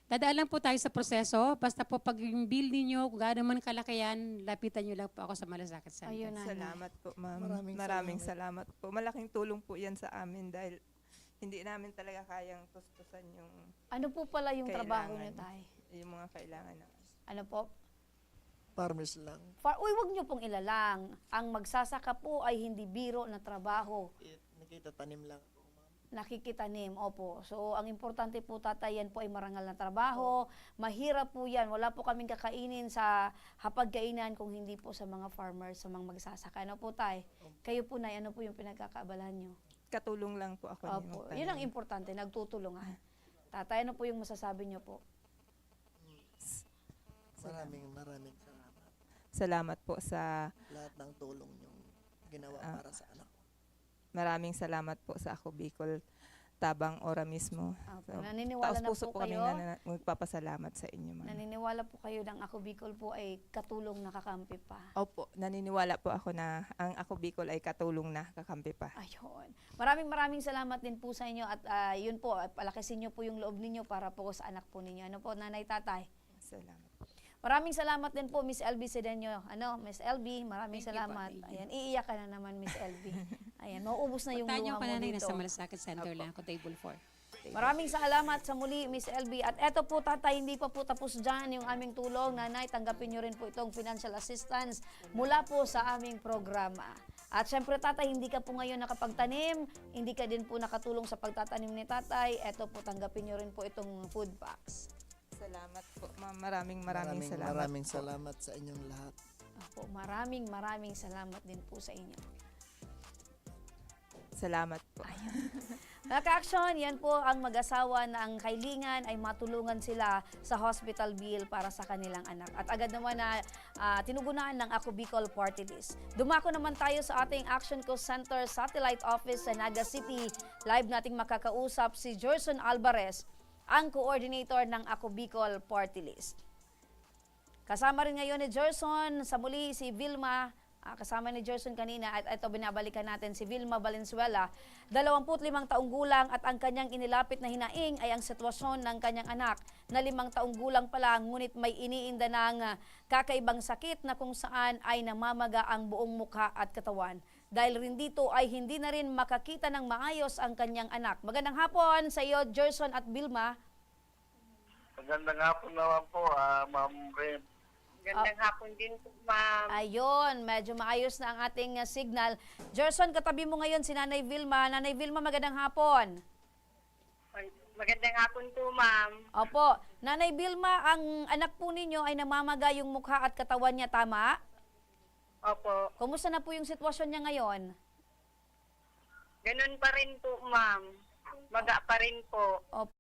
Dadaan lang po tayo sa proseso. Basta po pag yung bill ninyo, kung gaano man kalaki yan, lapitan nyo lang po ako sa Malasakit Center. Ayun, Salamat po, ma'am. Maraming salamat po. Malaking tulong po yan sa amin dahil hindi namin talaga kayang tustusan yung Ano po pala yung trabaho niyo, tay? yung mga kailangan na. Ano po? Farmers lang. Uy, wag niyo pong ilalang. Ang magsasaka po ay hindi biro na trabaho. Nakita tanim lang ako. Nakikitanim, opo. So, ang importante po, tatay, yan po ay marangal na trabaho. Mahirap po yan. Wala po kaming kakainin sa hapagkainan kung hindi po sa mga farmers, sa mga magsasaka. Ano po, tay? Kayo po, nay, ano po yung pinagkakaabalahan nyo? Katulong lang po ako. Opo. Yun ang importante, nagtutulungan. Tatay, ano po yung masasabi nyo po? Maraming salamat. Salamat po sa Lahat ng tulong yung ginawa para sa anak ko. maraming salamat po sa Ako Bicol Tabang Ora mismo. Opo. Naniniwala na puso po kami kayo? na magpapasalamat sa inyo, ma'am. Naniniwala po kayo ng Ako Bicol po ay katulong na kakampi pa. Opo, naniniwala po ako na ang Ako Bicol ay katulong na kakampi pa. Ayun. Maraming salamat din po sa inyo at yun po, palakasin nyo po yung loob ninyo para po sa anak po ninyo. Ano po, nanay, tatay? Salamat. Maraming salamat din po, Miss LB Sedeño. Miss LB, maraming salamat. Thank you. Ayan, iiyak ka na naman, Miss LB. Ayan, mauubos na yung Puntahan luha nyo mo ka na dito. nasa Malasakit Center lang ako, table 4. Maraming salamat sa muli, Miss LB. At eto po, tatay, hindi pa po tapos dyan yung aming tulong. Nanay, tanggapin nyo rin po itong financial assistance mula po sa aming programa. At syempre, tatay, hindi ka po ngayon nakapagtanim, hindi ka din po nakatulong sa pagtatanim ni tatay. Eto po, tanggapin nyo rin po itong food packs. Salamat po, ma'am. Maraming salamat. Maraming salamat sa inyong lahat. Opo, maraming salamat din po sa inyo. Salamat po. Mga ka-action, yan po ang mag-asawa na ang kailangan ay matulungan sila sa hospital bill para sa kanilang anak. At agad naman na tinugunan ng Ako Bicol Party List. Dumako naman tayo sa ating Action Co Center Satellite Office sa Naga City. Live nating makakausap si Jerson Alvarez, ang coordinator ng Ako Bicol Party List. Kasama rin ngayon ni Jerson sa muli si Vilma kasama ni Gerson kanina, at ito binabalikan natin si Vilma Valenzuela, 25 taong gulang, at ang kanyang inilapit na hinaing ay ang sitwasyon ng kanyang anak na 5 taong gulang pa lang, ngunit may iniinda ng kakaibang sakit na kung saan ay namamaga ang buong mukha at katawan. Dahil rin dito ay hindi na rin makakita ng maayos ang kanyang anak. Magandang hapon sa iyo, Gerson at Vilma. Magandang hapon naman po, Ma'am Ren. Magandang hapon din po, ma'am. Ayun, medyo maayos na ang ating signal. Gerson, katabi mo ngayon si Nanay Vilma. Nanay Vilma, magandang hapon. Magandang hapon po, ma'am. Opo. Nanay Vilma, ang anak po ninyo ay namamaga yung mukha at katawan niya, tama? Opo. Kumusta na po yung sitwasyon niya ngayon? Ganun pa rin po, ma'am. Maga pa rin po. Opo.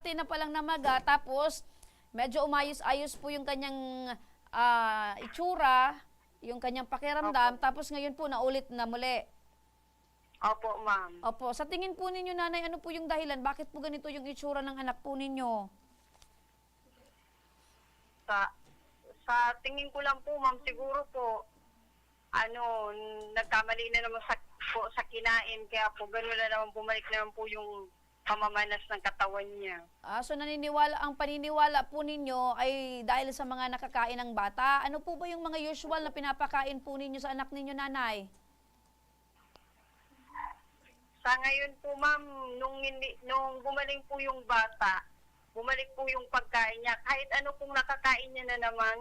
Na palang namaga, tapos medyo umayos-ayos po yung kanyang itsura, yung kanyang pakiramdam, tapos ngayon po naulit na muli. Opo, ma'am. Opo, sa tingin po ninyo, nanay, ano po yung dahilan? Bakit po ganito yung itsura ng anak po ninyo? Sa tingin ko lang po, ma'am, siguro po, nagkamali na naman sa kinain, kaya po gano'n na naman bumalik naman po yung pamamanas ng katawan niya. So ang paniniwala po ninyo ay dahil sa mga nakakain ng bata. Ano po ba yung mga usual na pinapakain po ninyo sa anak ninyo, nanay? Sa ngayon po, ma'am, nung gumaling po yung bata, bumalik po yung pagkain niya. Kahit ano pong nakakain niya na naman.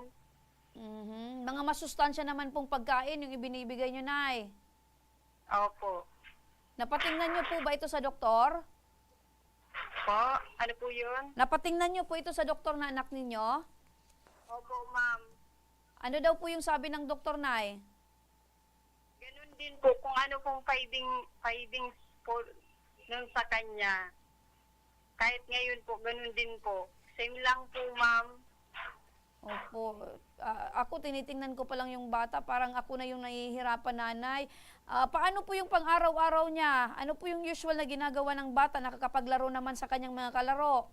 Mga masustansya naman pong pagkain yung ibinibigay nyo, nay. Opo. Napatingnan nyo po ba ito sa doktor? Po? Ano po yun? Napatingnan nyo po ito sa doktor na anak ninyo? Opo, ma'am. Ano daw po yung sabi ng doktor, nay? Ganun din po kung ano pong findings po nun sa kanya. Kahit ngayon po, ganun din po. Same lang po, ma'am. Opo. Ako, tinitingnan ko pa lang yung bata. Parang ako na yung nahihirapan, nanay. Paano po yung pang-araw-araw niya? Ano po yung usual na ginagawa ng bata? Nakakapaglaro naman sa kanyang mga kalaro?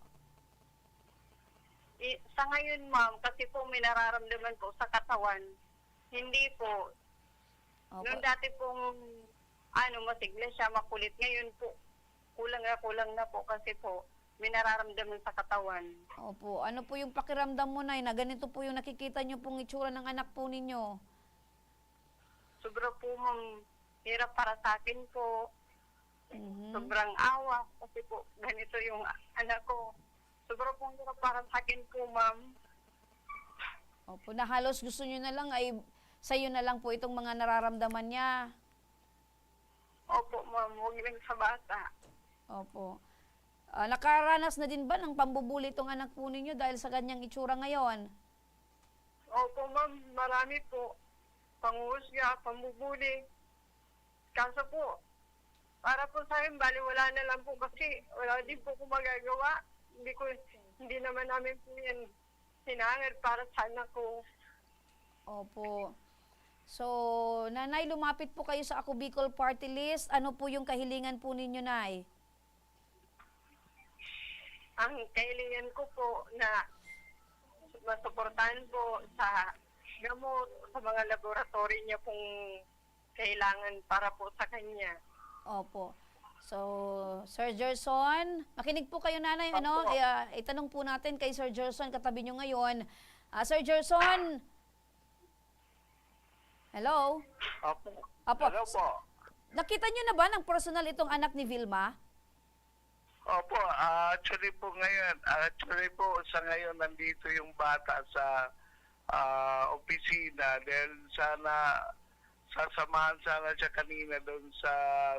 Sa ngayon, ma'am, kasi po may nararamdaman po sa katawan. Hindi po. Opo. Noong dati pong, masigla siya, makulit. Ngayon po, kulang na po kasi po, may nararamdaman sa katawan. Opo. Ano po yung pakiramdam mo, nay, na ganito po yung nakikita nyo pong itsura ng anak po ninyo? Sobra po, ma'am, hirap para sa akin po. Sobrang awa kasi po, ganito yung anak ko. Sobra po hirap para sa akin po, ma'am. Opo, na halos gusto nyo na lang ay sa'yo na lang po itong mga nararamdaman niya. Opo, ma'am, huwag lang sa bata. Opo. Nakaranas na din ba ng pambubuli itong anak po ninyo dahil sa kanyang itsura ngayon? Opo, ma'am, marami po. Panguhusga, pambubuli. Kaso po, para po sa akin, baliwala na lang po kasi wala din po kung magagawa. Hindi naman namin po yan sinangad para sa anak ko. Opo. So, Nanay, lumapit po kayo sa Ako Bicol Party List. Ano po yung kahilingan po ninyo, Nay? Ang kahilingan ko po na masuportahan po sa gamot, sa mga laboratory niya pong kailangan para po sa kanya. Opo. So, Sir Gerson, makinig po kayo, Nanay. Ano? Itanong po natin kay Sir Gerson, katabi nyo ngayon. Sir Gerson? Hello? Opo. Opo. Hello po. Nakita nyo na ba ng personal itong anak ni Vilma? Opo, actually po sa ngayon nandito yung bata sa opisina dahil sana sasamahan sana siya kanina doon sa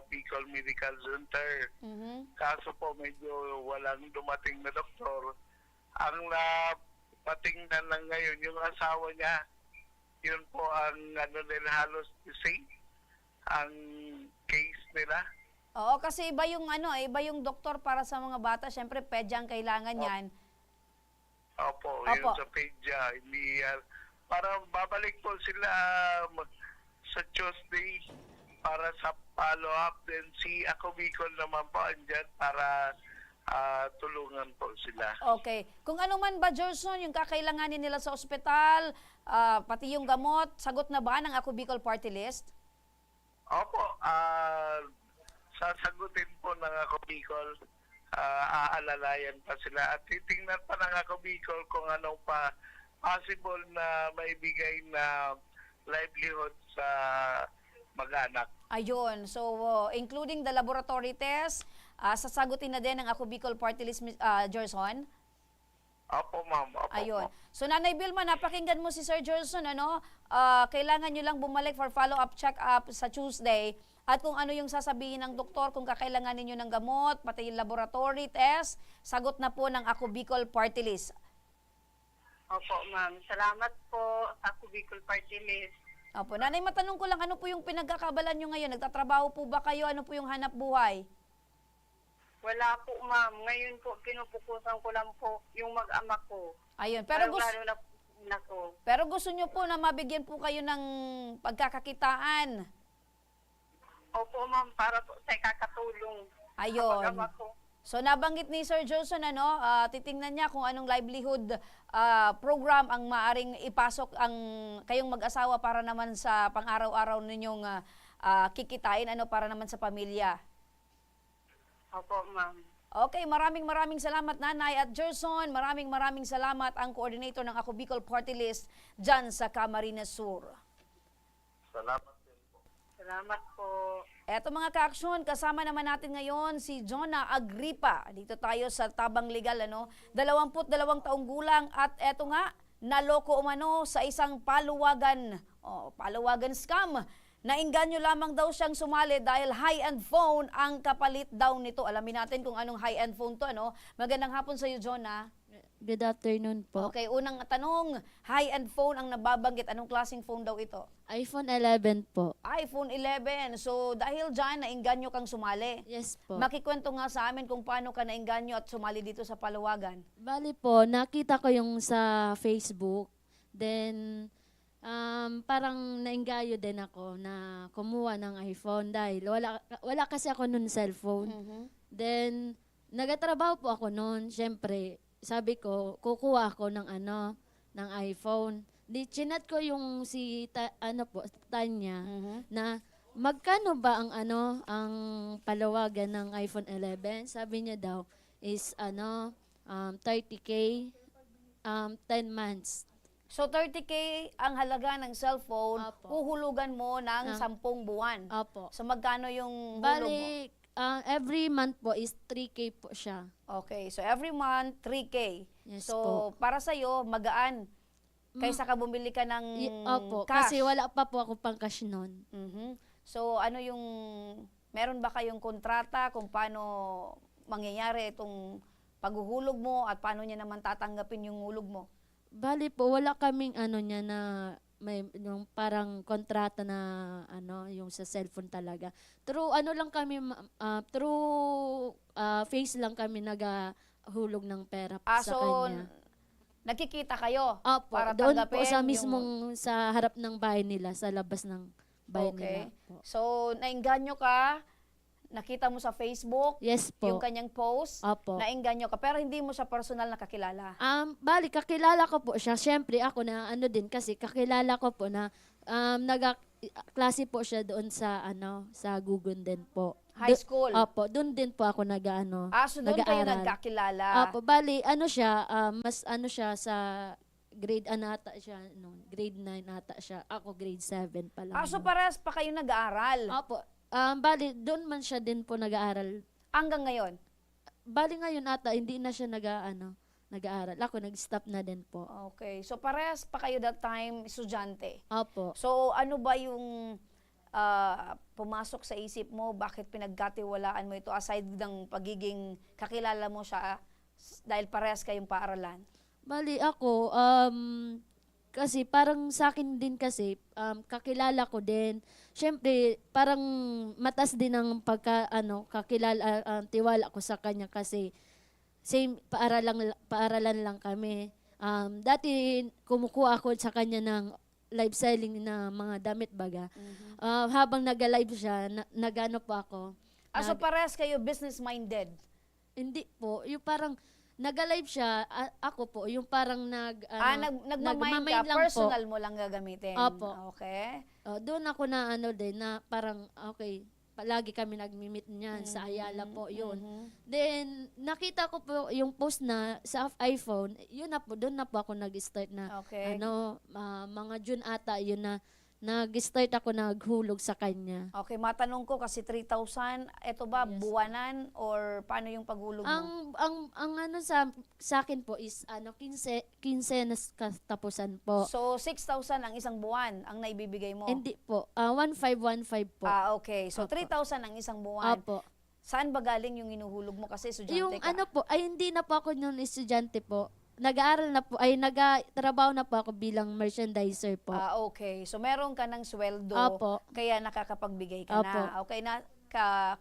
Bicol Medical Center. Kaso po medyo walang dumating na doktor. Ang napatingnan lang ngayon yung asawa niya, yun po ang halos the same ang case nila. Oo, kasi iba yung iba yung doktor para sa mga bata. Siyempre, pedya ang kailangan yan. Opo, yun sa pedya. Hindi, para babalik po sila sa Tuesday para sa follow-up. Then si Ako Bicol naman po andyan para tulungan po sila. Okay. Kung ano man ba, Gerson, yung kakailanganin nila sa ospital, pati yung gamot, sagot na ba ng Ako Bicol Party List? Opo, sasagutin po ng Ako Bicol. Aalalayan pa sila at titingnan pa ng Ako Bicol kung anong pa possible na maibigay na livelihood sa mag-anak. Ayun. So, including the laboratory test, sasagutin na din ng Ako Bicol Party List, Gerson? Opo, ma'am. Opo, Ayun. ma'am. So, Nanay Vilma, napakinggan mo si Sir Gerson, kailangan nyo lang bumalik for follow-up check-up sa Tuesday. At kung ano yung sasabihin ng doktor, kung kakailanganin nyo ng gamot, pati yung laboratory test, sagot na po ng Ako Bicol Party List. Opo, ma'am. Salamat po sa Ako Bicol Party List. Opo. Nanay, matanong ko lang, ano po yung pinagkakabalan nyo ngayon? Nagtatrabaho po ba kayo? Ano po yung hanap buhay? Wala po, ma'am. Ngayon po, pinupukusan ko lang po yung mag-ama ko. Ayun. Pero Pero gusto nyo po na mabigyan po kayo ng pagkakakitaan. Opo, ma'am, para po sa kakatulong. Ayun. Sa mag-ama ko. So nabanggit ni Sir Gerson, titingnan niya kung anong livelihood program ang maaring ipasok ang kayong mag-asawa para naman sa pang-araw-araw ninyong kikitain para naman sa pamilya. Opo, ma'am. Okay, maraming salamat, Nanay. At Gerson, maraming salamat ang coordinator ng Ako Bicol Party List dyan sa Camarines Sur. Salamat. Salamat po. Eto mga ka-aksyon, kasama naman natin ngayon si Jonah Agripa. Dito tayo sa Tabang Legal, 22 taong gulang at eto nga, naloko umano sa isang paluwagan scam. Nainganyo lamang daw siyang sumali dahil high-end phone ang kapalit daw nito. Alamin natin kung anong high-end phone to, Magandang hapon sa iyo, Jonah. Good afternoon po. Okay, unang tanong, high-end phone ang nababanggit. Anong klaseng phone daw ito? iPhone 11 po. iPhone 11. So, dahil dyan, nainganyo kang sumali. Yes po. Makikwento nga sa amin kung paano ka nainganyo at sumali dito sa Palawagan. Bali po, nakita ko yung sa Facebook. Then, parang naingayo din ako na kumuha ng iPhone dahil wala kasi ako nun cellphone. Then, nagatrabaho po ako nun. Siyempre, sabi ko, kukuha ako ng iPhone. Di chinat ko yung Tanya na magkano ba ang palawagan ng iPhone 11? Sabi niya daw is 30K 10 months. So 30K ang halaga ng cellphone, huhulugan mo ng 10 buwan. Opo. So magkano yung hulog mo? Balik, every month po is 3K po siya. Okay, so every month 3K. Yes so po. para sa'yo, magaan. Kaysa ka bumili ka ng Opo, cash. kasi wala pa po ako pang cash nun. So ano meron ba kayong kontrata kung paano mangyayari itong paghuhulog mo at paano niya naman tatanggapin yung hulog mo? Bali po, wala kaming niya na may yung parang kontrata na yung sa cellphone talaga. Through lang kami through face lang kami nagahulog ng pera sa kanya. Nagkikita kayo Opo, para doon tanggapin po sa yung- mismong sa harap ng bahay nila, sa labas ng bahay Okay. nila po. So, nainganyo ka, nakita mo sa Facebook, Yes po. yung kanyang post, Opo. nainganyo ka, pero hindi mo siya personal nakakilala. Bali, kakilala ko po siya. Siyempre, ako na ano din kasi, kakilala ko po na klase po siya doon sa sa Gugun din po. High school? Opo, doon din po ako So doon kayo nag-aaral. nagkakilala. Opo, bali, mas siya sa grade ata siya, grade 9 ata siya. Ako grade 7 pa lang. So parehas pa kayo nag-aaral? Opo. Bali, doon man siya din po nag-aaral. Hanggang ngayon? Bali ngayon ata, hindi na siya nag-aaral. Ako, nag-stop na din po. Okay. So parehas pa kayo that time estudyante? Opo. So ano ba yung pumasok sa isip mo? Bakit pinagkatiwalaan mo ito aside ng pagiging kakilala mo siya dahil parehas kayong paaralan? Bali, ako, kasi parang sa akin din kasi, kakilala ko din. Siyempre, parang matas din ang tiwala ko sa kanya kasi same paaralan lang kami. Dati kumukuha ako sa kanya ng live selling na mga damit baga. Habang nag-live siya, nagano po ako. So parehas kayo business-minded? Hindi po. Yung parang nag-live siya, ako po, yung parang nagmamind ka, personal mo lang gagamitin? Opo. Okay. Doon ako na din na parang, okay, palagi kami nagmi-meet niyan sa Ayala po, yun. Then, nakita ko po yung post na sa iPhone, yun na po, doon na po ako nag-start na, mga June ata, yun na, nag-start ako naghulog sa kanya. Okay, matanong ko kasi 3,000, ito ba buwanan or paano yung paghulog mo? Ang sa akin po is 15 na katapusan po. So 6,000 ang isang buwan ang naibibigay mo? Hindi po, 1,515 po. Okay. So 3,000 ang isang buwan. Opo. Saan ba galing yung inuhulog mo kasi estudyante Yung ka? hindi na po ako noon estudyante po. Nag-aaral na po, nag-trabaho na po ako bilang merchandiser po. Okay. So meron ka ng sweldo, Opo. kaya nakakapagbigay ka Opo. na. Okay na,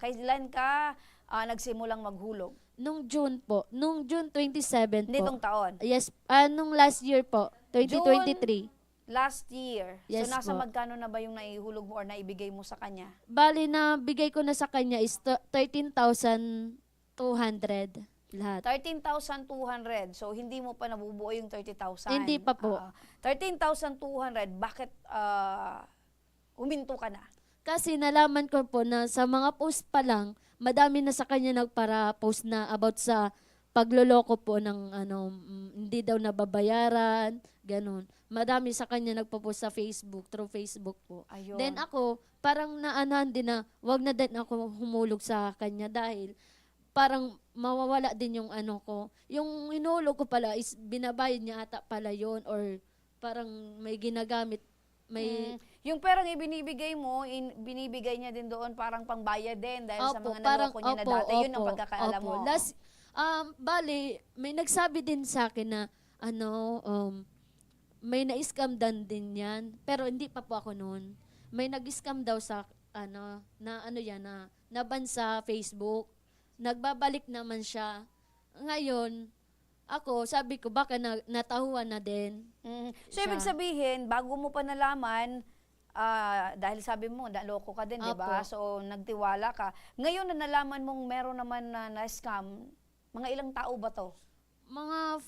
kailan ka nagsimulang maghulog? Nung June po, nung June 27 po. Nitong taon? Yes, nung last year po, 2023. Last year. Yes So nasa po. magkano na ba yung naihulog mo or naibigay mo sa kanya? Bali na bigay ko na sa kanya is 13,200 lahat. 13,200. So, hindi mo pa nabubuo yung 30,000. Hindi pa po. 13,200. Bakit huminto ka na? Kasi nalaman ko po na sa mga post pa lang, madami na sa kanya nagpara-post na about sa pagloloko po ng hindi daw nababayaran, ganun. Madami sa kanya nagpo-post sa Facebook, through Facebook po. Ayun. Then ako, parang naanahan din na wag na din ako humulog sa kanya dahil parang mawawala din yung ko. Yung hinulog ko pala is binabayad niya ata pala yun or parang may ginagamit. Yung perang ibinibigay mo, binibigay niya din doon parang pangbayad din dahil sa mga naloko niya na dati. Yun ang pagkakaalam mo. Last, bali, may nagsabi din sa akin na may na-scam din yan. Pero hindi pa po ako noon. May nag-scam daw sa na naban sa Facebook. Nagbabalik naman siya. Ngayon, ako, sabi ko, baka natahuan na din. So, ibig sabihin, bago mo pa nalaman, dahil sabi mo, naloko ka din, di ba? So, nagtiwala ka. Ngayon na nalaman mong meron naman na scam, mga ilang tao ba to? Mga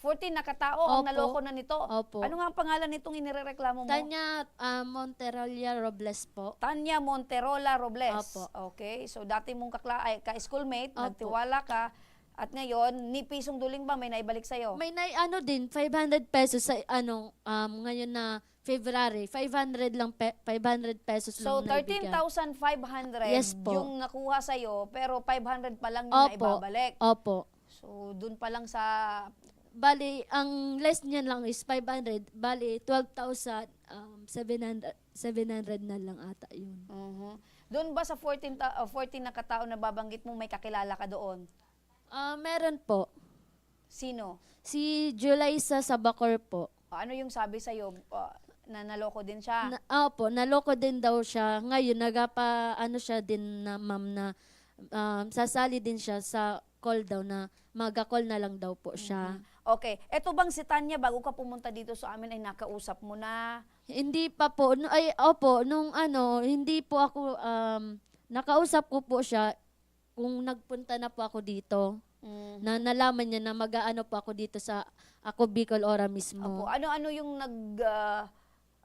14 na katao ang naloko na nito. Opo. Ano nga ang pangalan nitong inirereklamo mo? Tanya Monterola Robles po. Tanya Monterola Robles. Opo. Okay. So, dati mong ka-schoolmate, nagtiwala ka, at ngayon, ni pisong duling ba may naibalik sa'yo? May din, 500 pesos sa ngayon na February. 500 pesos so, lang naibigay. So, 13,500 Yes po. yung nakuha sa'yo, pero 500 pa lang yung naibabalik. Opo. So, dun pa lang sa... Bali, ang less niya lang is 500. Bali, 12,700 na lang ata yun. Doon ba sa 14 na katao na babanggit mo, may kakilala ka doon? Meron po. Sino? Si Julaysa Sabacor po. Ano yung sabi sa'yo? Na naloko din siya? Opo, naloko din daw siya. Ngayon, siya din na ma'am na sasali din siya sa call daw na maga-call na lang daw po siya. Okay. Eto bang si Tanya, bago ka pumunta dito sa amin, ay nakausap mo na? Hindi pa po. Opo, nung hindi po ako, nakausap ko po siya kung nagpunta na po ako dito. Na nalaman niya na mag-aano po ako dito sa Ako Bicol Ora mismo. Opo. Ano yung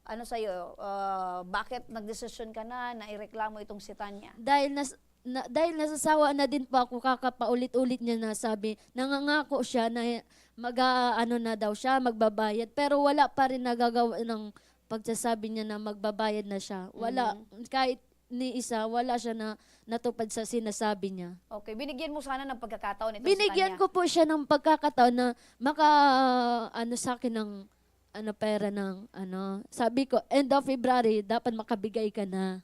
sa'yo, bakit nagdesisyon ka na ireklamo itong si Tanya? Dahil nasasawa na din po ako, kakapaulit-ulit niya na sabi, nangangako siya na mag-ano na daw siya, magbabayad. Pero wala pa rin nagagawa ng pagsasabi niya na magbabayad na siya. Wala, kahit ni isa, wala siya na natupad sa sinasabi niya. Okay, binigyan mo sana ng pagkakataon itong Binigyan si Tanya. ko po siya ng pagkakataon na sa akin ng pera ng sabi ko, end of February, dapat makabigay ka na.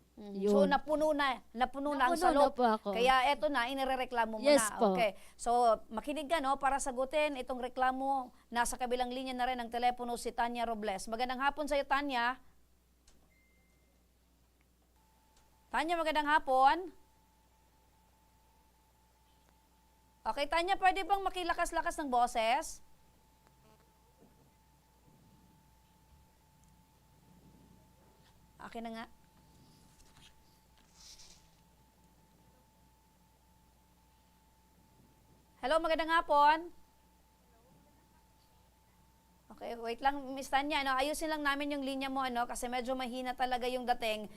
So napuno na ang Napuno na salop. po ako. Kaya eto na, inireklamo mo Yes na. po. Okay. So makinig ka para sagutin itong reklamo. Nasa kabilang linya na rin ng telepono si Tanya Robles. Magandang hapon sa iyo, Tanya. Tanya, magandang hapon. Okay, Tanya, pwede bang makilakas-lakas ng boses? Akin na nga. Hello, magandang hapon. Okay, wait lang, Miss Tanya. Ayusin lang namin yung linya mo, kasi medyo mahina talaga yung dating.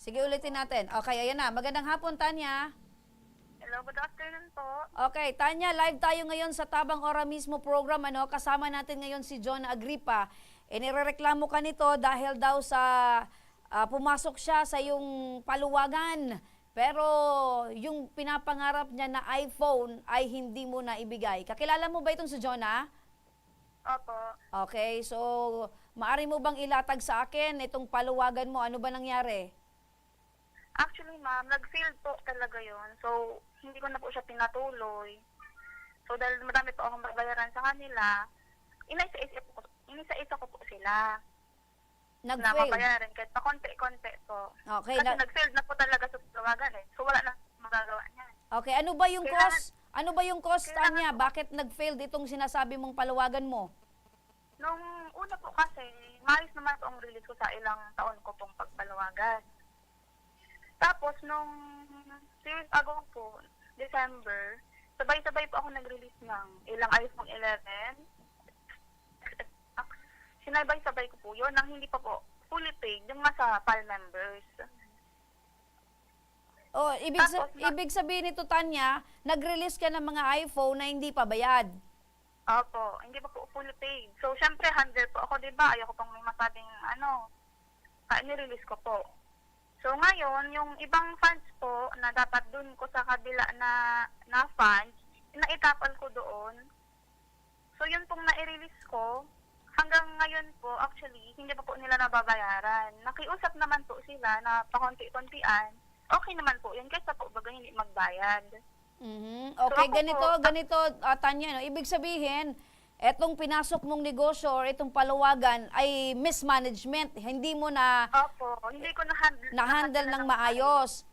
Sige, ulitin natin. Okay, ayan na. Magandang hapon, Tanya. Hello, good afternoon po. Okay, Tanya, live tayo ngayon sa Tabang Ora mismo program. Kasama natin ngayon si John Agripa. Nirereklamo ka nito dahil daw sa pumasok siya sa yung paluwagan. Pero yung pinapangarap niya na iPhone ay hindi mo na ibigay. Kakilala mo ba itong si Jonah? Opo. Okay, so maari mo bang ilatag sa akin itong paluwagan mo? Ano ba nangyari? Actually, ma'am, nag-failed po talaga yon. So, hindi ko na po siya pinatuloy. So, dahil madami po akong babayaran sa kanila, inisa-isa ko po sila. Na Nag-fail? mabayaran kahit pa konti-konti po. Okay. Kasi nag-failed na po talaga sa palawagan eh. So, wala na magagawa niya. Okay, ano ba yung cause? Ano ba yung cause, Tanya? Bakit nag-failed itong sinasabi mong paluwagan mo? Nung una po kasi, maayos naman po ang release ko sa ilang taon ko pong pagpalawagan. Tapos, nung 2 years ago po, December, sabay-sabay po ako nag-release ng ilang iPhone 11. Sinabay-sabay ko po yun nang hindi pa po fully paid yung nasa PAL members. Oh, ibig sabihin nito, Tanya, nag-release ka ng mga iPhone na hindi pa bayad. Opo, hindi pa po fully paid. So, syempre, handler po ako, diba? Ayoko pang may masabing, nirelease ko po. So, ngayon, yung ibang funds po na dapat dun ko sa kabila na funds, naitapal ko doon. So, yun pong na-release ko, hanggang ngayon po, actually, hindi pa po nila nababayaran. Nakiusap naman po sila na pakonti-kontian. Okay naman po yun, kaysa po baga hindi magbayad. Okay, so, ganito, Tanya, Ibig sabihin, etong pinasok mong negosyo or itong paluwagan ay mismanagement. Hindi mo na Opo, hindi ko na-handle ng maayos.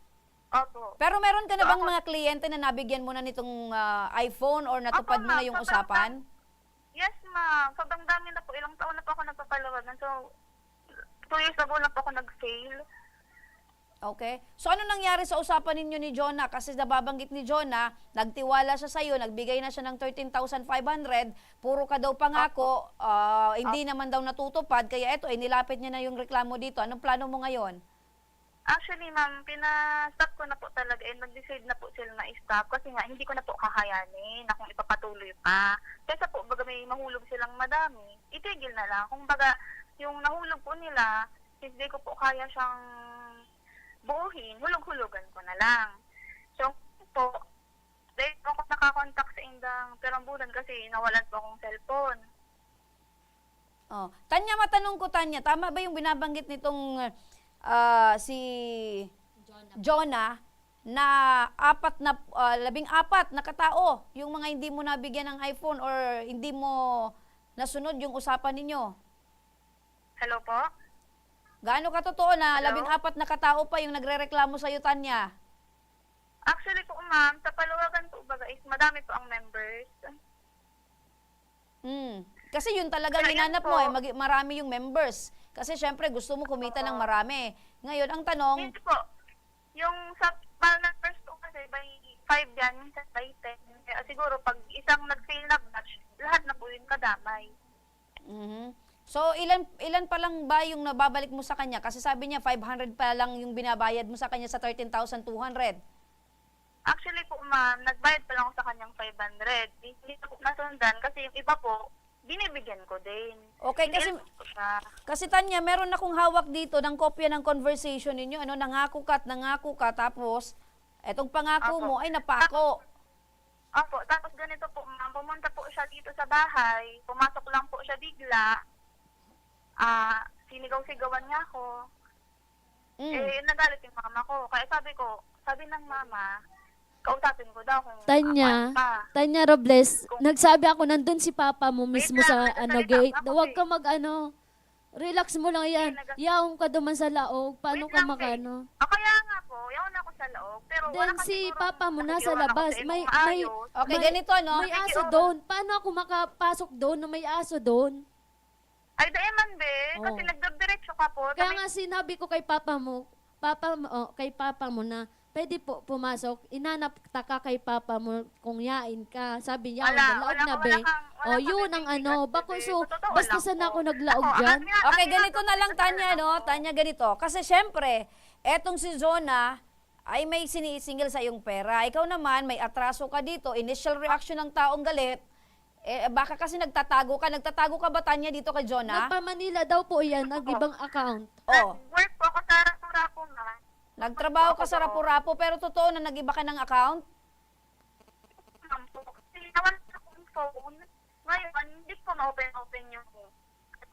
Opo. Pero meron ka na bang mga kliyente na nabigyan mo na nitong iPhone or natupad mo na yung usapan? Yes, ma'am. Sobrang dami na po. Ilang taon na po ako nagpapalawagan. So, 2 years ago na po ako nag-fail. Okay. So, ano nangyari sa usapan ninyo ni Jonah? Kasi nababanggit ni Jonah, nagtiwala siya sa'yo, nagbigay na siya ng 13,500, puro ka daw pangako, hindi naman daw natutupad, kaya eto, nilapit niya na yung reklamo dito. Anong plano mo ngayon? Actually, ma'am, pina-stop ko na po talaga and nag-decide na po sila na i-stop kasi nga hindi ko na po kakayanin na kung ipapatuloy pa. Kesa po, baga may mahulog silang madami, itigil na lang. Kung baga, yung nahulog po nila, since di ko po kaya siyang buuhin, hulog-hulugan ko na lang. So, po, dahil po ako nakakontakt sa Indang Perambulan kasi nawalan po akong cellphone. Oh. Tanya, matanong ko, Tanya, tama ba yung binabanggit nitong si Jonah na 14 na katao yung mga hindi mo nabigyan ng iPhone or hindi mo nasunod yung usapan ninyo? Hello po? Gaano katotoo na Hello? 14 na katao pa yung nagrereklamo sa iyo, Tanya? Actually po, ma'am, sa Paluwagan po baga is madami po ang members. Kasi yun talagang hinanap mo marami yung members. Kasi syempre gusto mo kumita ng marami. Ngayon, ang tanong, Hindi po. Yung sa members po kasi by 5 yan, minsan by 10. Kaya siguro pag isang nag-fail na batch, lahat na po yun kadamay. So, ilan pa lang ba yung nababalik mo sa kanya? Kasi sabi niya, 500 pa lang yung binabayad mo sa kanya sa 13,200. Actually po, ma'am, nagbayad pa lang ako sa kanyang 500. Hindi ko nasundan kasi yung iba po, binibigyan ko din. Okay, kasi Tanya, meron akong hawak dito ng kopya ng conversation ninyo. Nangako ka, tapos, etong pangako mo ay napako. Opo, tapos ganito po, ma'am, pumunta po siya dito sa bahay, pumasok lang po siya bigla, sinigaw-sigawan niya ako. Nagalit yung mama ko. Kaya sabi ng mama, kausapin ko daw kung Tanya Robles, nagsabi ako nandun si Papa mo mismo sa gate. Huwag ka relax mo lang yan. Yaong ka duman sa laog. Paano ka makano? Kaya nga po, yaon ako sa laog. Pero Then si Papa mo nasa labas. Okay, ganito, no? May aso doon. Paano ako makapasok doon na may aso doon? Ay, daeman be. Kasi nagdiretso ka po. Kaya nga sinabi ko kay Papa mo na pwede po pumasok. Inanap ka kay Papa mo kung yain ka. Sabi niya, laog na be. Yun ang bako so, basta sana ako naglaog dyan. Okay, ganito na lang, Tanya, no? Tanya, ganito. Kasi syempre, etong si Jonah ay may sinisingil sa iyong pera. Ikaw naman, may atraso ka dito. Initial reaction ng taong galit. Baka kasi nagtatago ka. Nagtatago ka ba, Tanya, dito kay Jonah? Nagpa-Manila daw po yan, nag-ibang account. Work po ako sa Rapo na. Nagtrabaho ka sa Rapu-Rapu, pero totoo na nag-iba ka ng account? Naman sa phone. Ngayon, hindi ko ma-open yung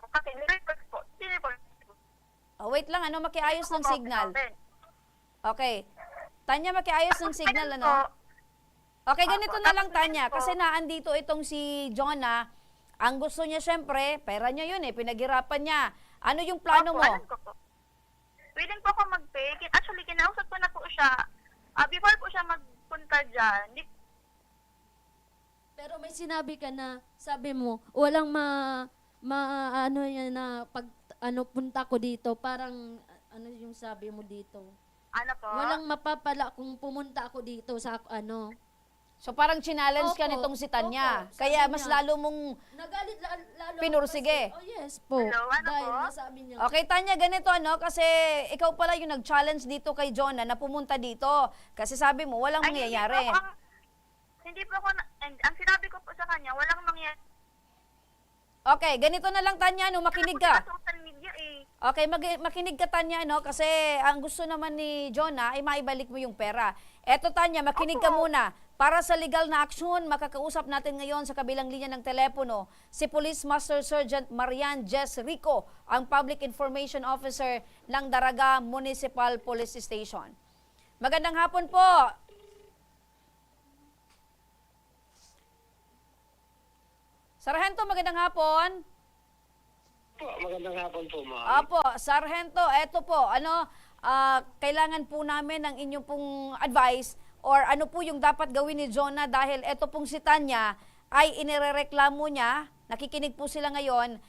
kasi nire-request po. Wait lang, makiayos ng signal. Okay. Tanya, makiayos ng signal, Okay, ganito na lang, Tanya. Kasi naandito itong si Jonah. Ang gusto niya, syempre, pera niya yun pinaghirapan niya. Ano yung plano mo? Pwede po ako mag-pay. Actually, kinausap ko na po siya. Before po siya magpunta dyan. Pero may sinabi ka na, sabi mo, walang yan na pag punta ko dito, parang yung sabi mo dito. Ano po? Walang mapapala kung pumunta ako dito sa So parang challenge ka nitong si Tanya. Kaya mas lalo mong nagalit lalo pinursige. Yes po. Dahil nasabi niya. Okay, Tanya, ganito kasi ikaw pala yung nag-challenge dito kay Jonah na pumunta dito. Kasi sabi mo, walang mangyayari. Hindi po ako, ang sinabi ko po sa kanya, walang mangyayari. Okay, ganito na lang, Tanya, makinig ka. Social media Okay, makinig ka, Tanya, kasi ang gusto naman ni Jonah ay maibalik mo yung pera. Eto, Tanya, makinig ka muna. Para sa legal na aksyon, makakausap natin ngayon sa kabilang linya ng telepono si Police Master Sergeant Marian Jess Rico, ang Public Information Officer ng Daraga Municipal Police Station. Magandang hapon po. Sargento, magandang hapon. Magandang hapon po, ma'am. Apo, Sargento, eto po, kailangan po namin ng inyong pong advice or ano po yung dapat gawin ni Jonah dahil eto pong si Tanya ay inirereklamo niya, nakikinig po sila ngayon,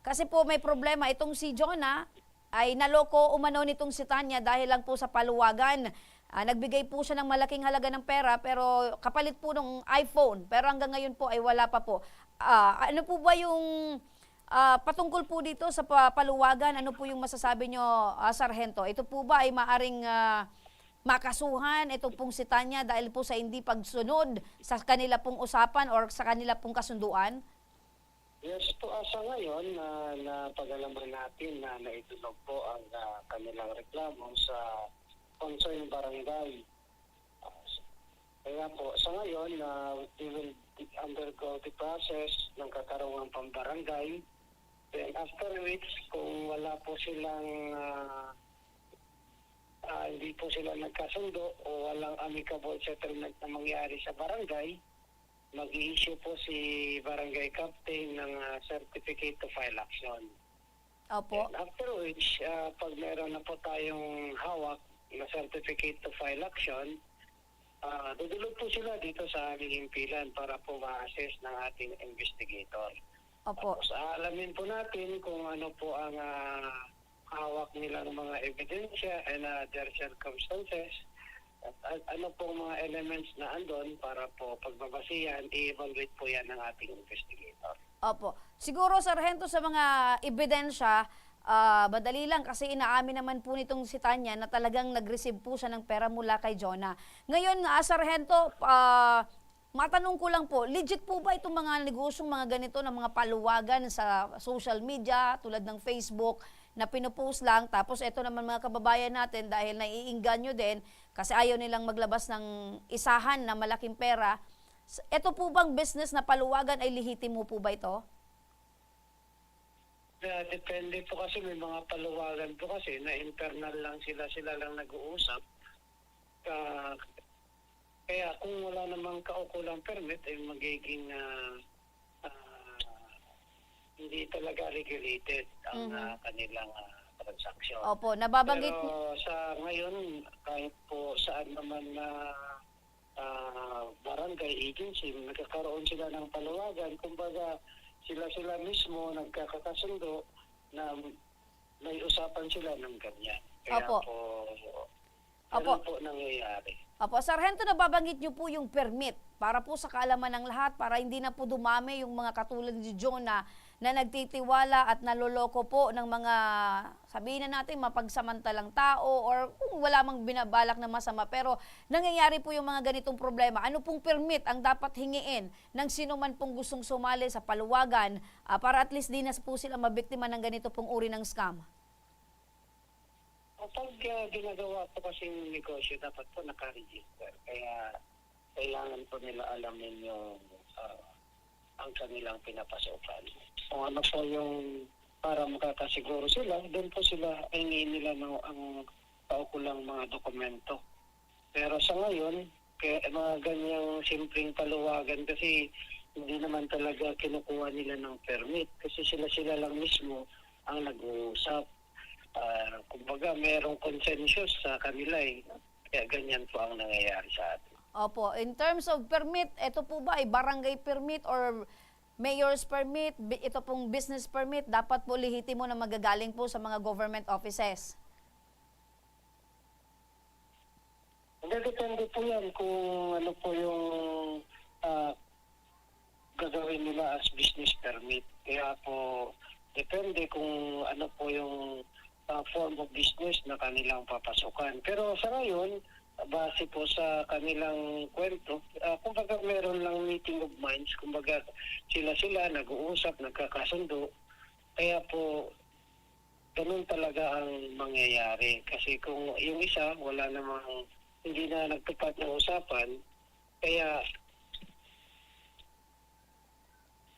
kasi po may problema, itong si Jonah ay naloko umano nitong si Tanya dahil lang po sa paluwagan. Nagbigay po siya ng malaking halaga ng pera pero kapalit po ng iPhone, pero hanggang ngayon po ay wala pa po. Ano po ba yung patungkol po dito sa paluwagan, ano po yung masasabi nyo, Sargento? Ito po ba ay maaring makasuhan ito pong si Tanya dahil po sa hindi pagsunod sa kanila pong usapan or sa kanila pong kasunduan? Yes po, sa ngayon na pag-alaman natin na naitulog po ang kanilang reklamo sa concerned barangay. Kaya po, sa ngayon, we will undergo the process ng katarungang pambarangay. Then after which, kung wala po silang hindi po sila nagkasundo o walang amicable settlement na mangyari sa barangay, mag-i-issue po si barangay captain ng certificate to file action. Opo. And after which, pag meron na po tayong hawak na certificate to file action, dudulog po sila dito sa aming himpilan para po ma-assess ng ating investigator. Opo. Tapos aalamin po natin kung ano po ang hawak nilang mga ebidensya and their circumstances at ano po mga elements na andon para po pagbabasihan, i-evaluate po yan ng ating investigator. Opo. Siguro, Sargento, sa mga ebidensya, madali lang kasi inaamin naman po nitong si Tanya na talagang nag-receive po siya ng pera mula kay Jonah. Ngayon, Sargento, matanong ko lang po, legit po ba itong mga negosyong mga ganito na mga paluwagan sa social media tulad ng Facebook na pinupost lang, tapos ito naman mga kababayan natin dahil naiinganyo din kasi ayaw nilang maglabas ng isahan na malaking pera, ito po bang business na paluwagan ay lehitimo po ba ito? Depende po kasi, may mga paluwagan po kasi na internal lang sila lang nag-uusap. Kaya kung wala namang kaukulang permit, ay magiging hindi talaga regulated ang kanilang transaction. Opo, nababanggit. Pero sa ngayon, kahit po saan naman na barangay agency, nagkakaroon sila ng paluwagan, kumbaga sila mismo nagkakasundo na may usapan sila ng ganyan. Kaya Opo. Ano po nangyayari. Opo, Sargento, nababanggit niyo po yung permit para po sa kaalaman ng lahat, para hindi na po dumami yung mga katulad ni Jonah na nagtitiwala at naloloko po ng mga, sabihin na natin, mapagsamantalang tao or kung wala mang binabalak na masama. Pero nangyayari po yung mga ganitong problema. Ano pong permit ang dapat hingiin ng sino man pong gustong sumali sa paluwagan para at least di na po sila mabiktima ng ganito pong uri ng scam? Pag ginagawa po kasi yung negosyo, dapat po naka-register. Kaya kailangan po nila alamin yung ang kanilang pinapasukan. Kung ano po yung para makakasiguro sila, doon po sila hingin nila ang kaukulang mga dokumento. Pero sa ngayon, kaya mga ganyang simpleng paluwagan kasi hindi naman talaga kinukuha nila ng permit kasi sila lang mismo ang nag-uusap. Kumbaga merong consensus sa kanila kaya ganyan po ang nangyayari sa atin. Opo, in terms of permit, ito po ba ay barangay permit or mayor's permit, ito pong business permit, dapat po lehitimo na magagaling po sa mga government offices? Depende po yan kung ano po yung gagawin nila as business permit. Kaya po, depende kung ano po yung form of business na kanilang papasukan. Pero sa ngayon, base po sa kanilang kwento, kumbaga meron lang meeting of minds, kumbaga sila nag-uusap, nagkakasundo. Kaya po, ganun talaga ang mangyayari. Kasi kung yung isa, wala namang, hindi na nagtupad ng usapan, kaya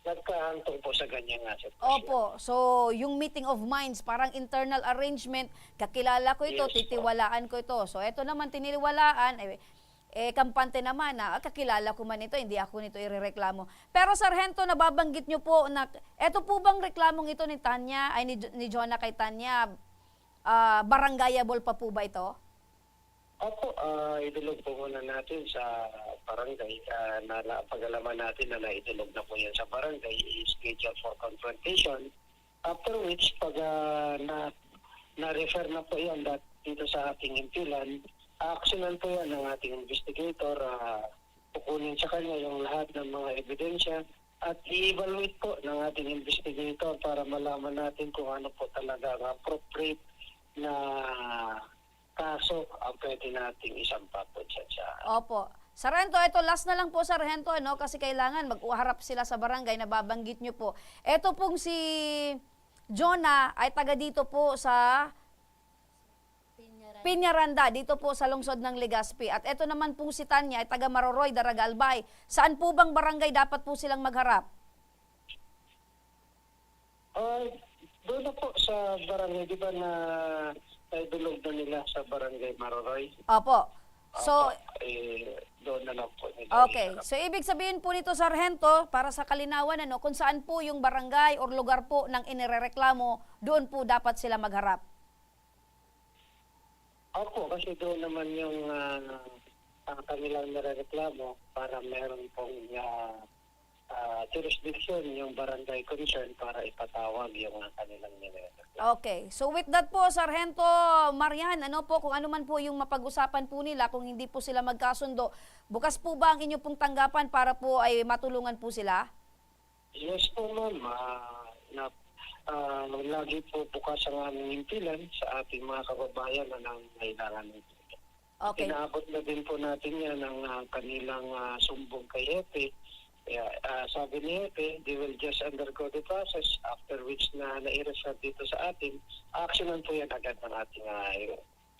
nagkahantong po sa ganyan nga sitwasyon. Opo, so yung meeting of minds, parang internal arrangement, kakilala ko ito, titiwalaan ko ito. So ito naman tininiwalaan, kampante naman na kakilala ko man ito, hindi ako nito irereklamo. Pero Sargento, nababanggit nyo po na, ito po bang reklamong ito ni Tanya, ay ni Jonah kay Tanya, barangayable pa po ba ito? Opo, idulog po muna natin sa barangay. Pag-alaman natin na naidulog na po yan sa barangay, schedule for confrontation. After which, pag na-refer na po yan dito sa ating himpilan, actionan po yan ng ating investigator, kukunin sa kanya yung lahat ng mga ebidensya at i-evaluate po ng ating investigator para malaman natin kung ano po talaga ang appropriate na kaso ang pwede nating isampa po dyan sa... Opo. Sargento, ito last na lang po, Sargento, kasi kailangan mag-uharap sila sa barangay, nababanggit nyo po. Ito pong si Jonah ay taga dito po sa Piñaranda, dito po sa lungsod ng Legazpi. At ito naman pong si Tanya ay taga Maroroy, Daragalbay. Saan po bang barangay dapat po silang magharap? Doon na po sa barangay, di ba na idulog na nila sa barangay Maroroy? Opo. So, doon na lang po nila. okay. So, ibig sabihin po nito, Sargento, para sa kalinawan, kung saan po yung barangay or lugar po ng inirereklamo, doon po dapat sila magharap. Opo, kasi doon naman yung kanilang nirereklamo para meron pong jurisdiction yung barangay concern para ipatawag yung kanilang nirereklamo. Okay. So with that po, Sargento Marian, ano po, kung ano man po yung mapag-usapan po nila, kung hindi po sila magkasundo, bukas po ba ang inyo pong tanggapan para po ay matulungan po sila? Yes po, ma'am. Lagi po bukas ang aming himpilan sa ating mga kababayan na nangailangan ng tulong. Okay. Inaabot na din po natin yan ang kanilang sumbong kay Epe. Kaya sabi ni Epe, they will just undergo the process after which na nai-reserve dito sa atin. Actionan po yan agad ng ating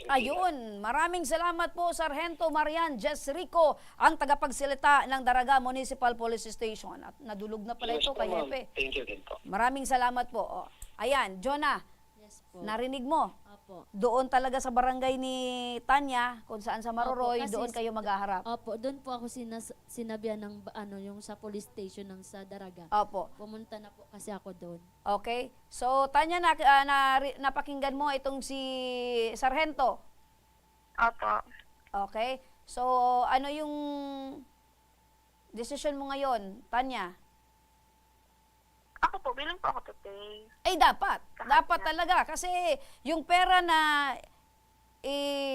Ayun, maraming salamat po, Sargento Marian Jess Rico, ang tagapagsalita ng Daraga Municipal Police Station. At nadulog na pala ito kay Epe. Thank you din po. Maraming salamat po. Oh. Ayan, Jonah, Yes po. narinig mo? Opo. Doon talaga sa barangay ni Tanya, kung saan sa Maroroy, Opo, kasi doon kayo maghaharap. Opo, doon po ako sinabihan ng yung sa police station ng sa Daraga. Opo. Pumunta na po kasi ako doon. Okay? So, Tanya, napakinggan mo itong si Sargento. Opo. Okay? So, ano yung decision mo ngayon, Tanya? Ako po, bilang po ako to pay. Eh, dapat. Dapat talaga. Kasi yung pera na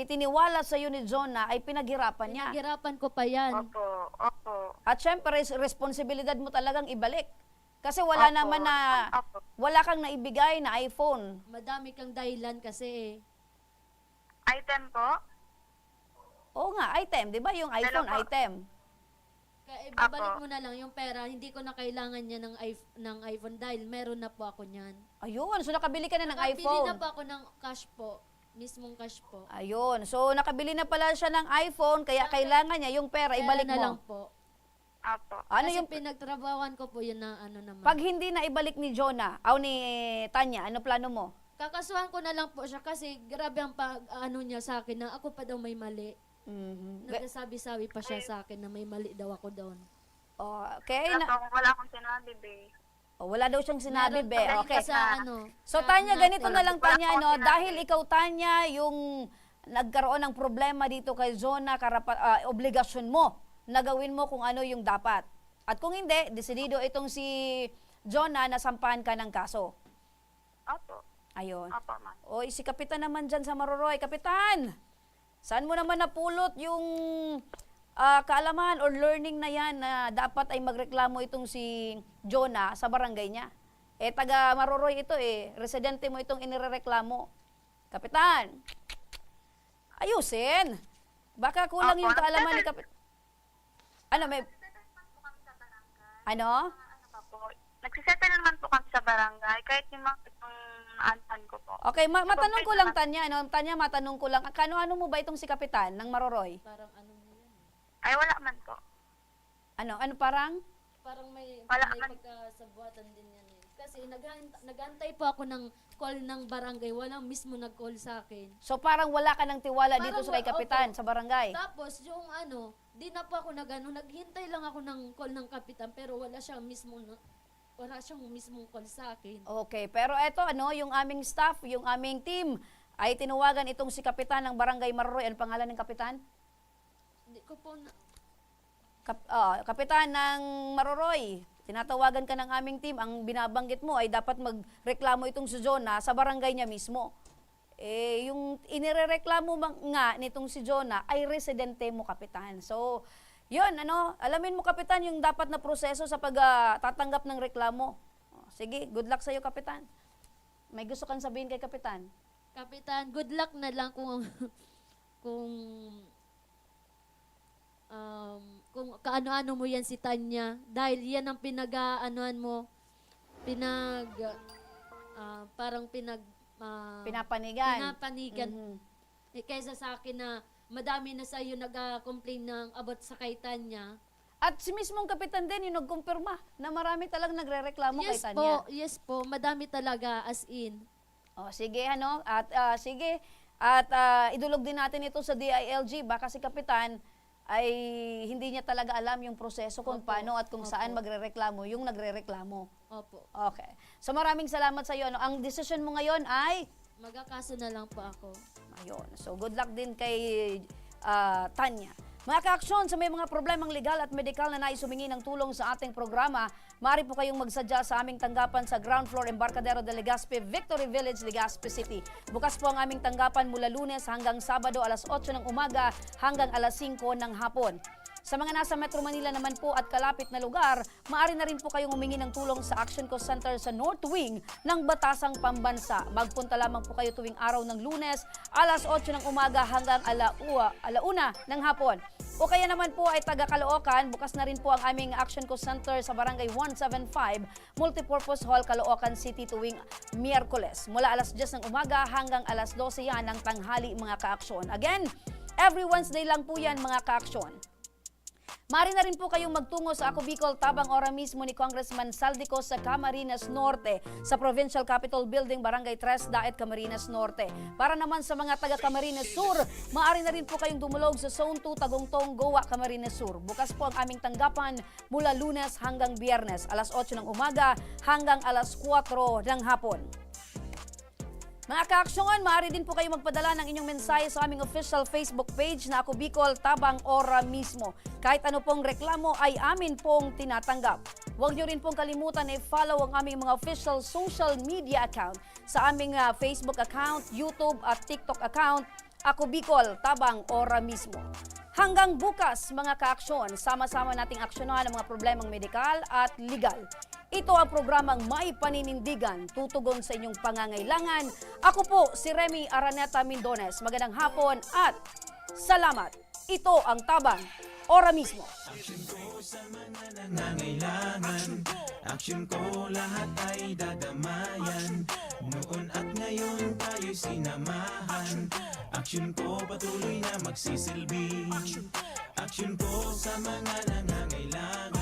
tiniwala sa ni Jonah ay pinaghirapan niya. Pinaghirapan ko pa yan. Opo, opo. At syempre, responsibilidad mo talagang ibalik. Kasi wala naman na, wala kang naibigay na iPhone. Madami kang dahilan kasi Item po? Oo nga, item. Di ba yung iPhone, item? Kaya ibabalik mo na lang yung pera, hindi ko na kailangan niya ng iPhone dahil meron na po ako niyan. Ayun, so nakabili ka na ng Nakabili iPhone. na po ako ng cash po, mismong cash po. Ayun, so nakabili na pala siya ng iPhone, kaya kailangan niya yung pera, ibalik na mo. lang po. Apo. Ano Kasi yung pinagtrabawan ko po yun na ano naman. pag hindi na ibalik ni Jonah, ni Tanya, ano plano mo? Kakasuhan ko na lang po siya kasi grabe ang ano niya sa akin na ako pa daw may mali. Nagsasabi-sabi pa siya sa akin na may mali daw ako doon. Okay. Wala akong sinabi, be. Wala daw siyang sinabi, Meron be. pa Okay. sa ano, So, sa Tanya, natin. ganito na lang, Wala Tanya, akong no? sinabi. Dahil ikaw, Tanya, yung nagkaroon ng problema dito kay Jonah, obligasyon mo na gawin mo kung ano yung dapat. At kung hindi, desidido itong si Jonah na sampahan ka ng kaso. Opo. Ayun. Opo, ma'am. Oy, si Kapitan naman dyan sa Maroroy. Kapitan, saan mo naman napulot yung kaalaman or learning na yan na dapat ay magreklamo itong si Jonah sa barangay niya? Taga Maroroy ito residente mo itong inirereklamo. Kapitan, ayusin. Baka kulang yung kaalaman ni Kapitan. Ano, may... Ano? Nagsisettle naman po kami sa barangay, kahit yung antan ko po. Okay, matanong ko lang, Tanya. Tanya, matanong ko lang. Ano mo ba itong si Kapitan ng Maroroy? Parang ano mo yan. Ay, wala man po. Ano parang? Parang may Wala man. pagkasabuatan din yan eh. Kasi nagantay po ako ng call ng barangay, walang mismo nag-call sa akin. So parang wala ka ng tiwala Parang dito sa kay Kapitan, opo. sa barangay? Tapos yung di na po ako naghintay lang ako ng call ng Kapitan pero wala siyang mismong call sa akin. Okay, pero eto yung aming staff, yung aming team, ay tinuwagan itong si Kapitan ng Barangay Maroroy. Ano pangalan ng Kapitan? Hindi ko po Kapitan ng Maroroy, tinatawagan ka ng aming team. Ang binabanggit mo ay dapat magreklamo itong si Jonah sa barangay niya mismo. Yung inirereklamo nga nitong si Jonah ay residente mo, Kapitan. So, yun, alamin mo, Kapitan, yung dapat na proseso sa pagtatanggap ng reklamo. Sige, good luck sa'yo, Kapitan. May gusto kang sabihin kay Kapitan? Kapitan, good luck na lang kung kaano-ano mo yan si Tanya. Dahil yan ang pinapanigan. Kaysa sa akin na madami na sa'yo nag-complain ng about sa kay Tanya. At si mismong Kapitan din yung nagkumpirma na marami talagang nagrereklamo kay Tanya. Yes po, madami talaga as in. Sige, sige. At idulog din natin ito sa DILG. Baka si Kapitan ay hindi niya talaga alam yung proseso kung paano at kung saan magrereklamo yung nagrereklamo. Opo. Okay. So maraming salamat sa iyo. Ang decision mo ngayon ay Magkakaso na lang po ako. Ayun. So, good luck din kay Tanya. Mga ka-aksyon, sa may mga problemang legal at medikal na nais humingi ng tulong sa ating programa, maaari po kayong magsadya sa aming tanggapan sa ground floor Embarcadero de Legazpi, Victory Village, Legazpi City. Bukas po ang aming tanggapan mula Lunes hanggang Sabado alas 8 ng umaga hanggang alas 5 ng hapon. Sa mga nasa Metro Manila naman po at kalapit na lugar, maaari na rin po kayong humingi ng tulong sa Action Co Center sa North Wing ng Batasang Pambansa. Magpunta lamang po kayo tuwing araw ng Lunes, alas 8 ng umaga hanggang alauna ng hapon. O kaya naman po ay taga Caloocan, bukas na rin po ang aming Action Co Center sa Barangay 175, Multipurpose Hall, Caloocan City tuwing Miyerkules. Mula alas 10 ng umaga hanggang alas 12 yan ng tanghali mga ka-aksyon. Again, every Wednesday lang po yan mga ka-aksyon. Maaari na rin po kayong magtungo sa Ako Bicol tabang ora mismo ni Congressman Saldico sa Camarines Norte sa Provincial Capitol Building, Barangay 3, Daet, Camarines Norte. Para naman sa mga taga Camarines Sur, maaari na rin po kayong dumulog sa Zone 2 Tagungtong, Goa, Camarines Sur. Bukas po ang aming tanggapan mula Lunes hanggang Biyernes, alas 8 ng umaga hanggang alas 4 ng hapon. Mga ka-aksyon, maaari din po kayo magpadala ng inyong mensahe sa aming official Facebook page na Ako Bicol tabang ora mismo. Kahit ano pong reklamo ay amin pong tinatanggap. Huwag niyo rin pong kalimutan i-follow ang aming mga official social media account sa aming Facebook account, YouTube at TikTok account, Ako Bicol tabang ora mismo. Hanggang bukas mga ka-aksyon, sama-sama nating aksyonan ang mga problemang medikal at legal. Ito ang programang May Paninindigan, tutugon sa inyong pangangailangan. Ako po si Remy Araneta Mindones. Magandang hapon at salamat. Ito ang tabang ora mismo. Action ko sa mga nangangailangan. Action ko lahat ay dadamayan. Noon at ngayon tayo'y sinamahan. Action ko patuloy na magsisilbi. Action ko sa mga nangangailangan.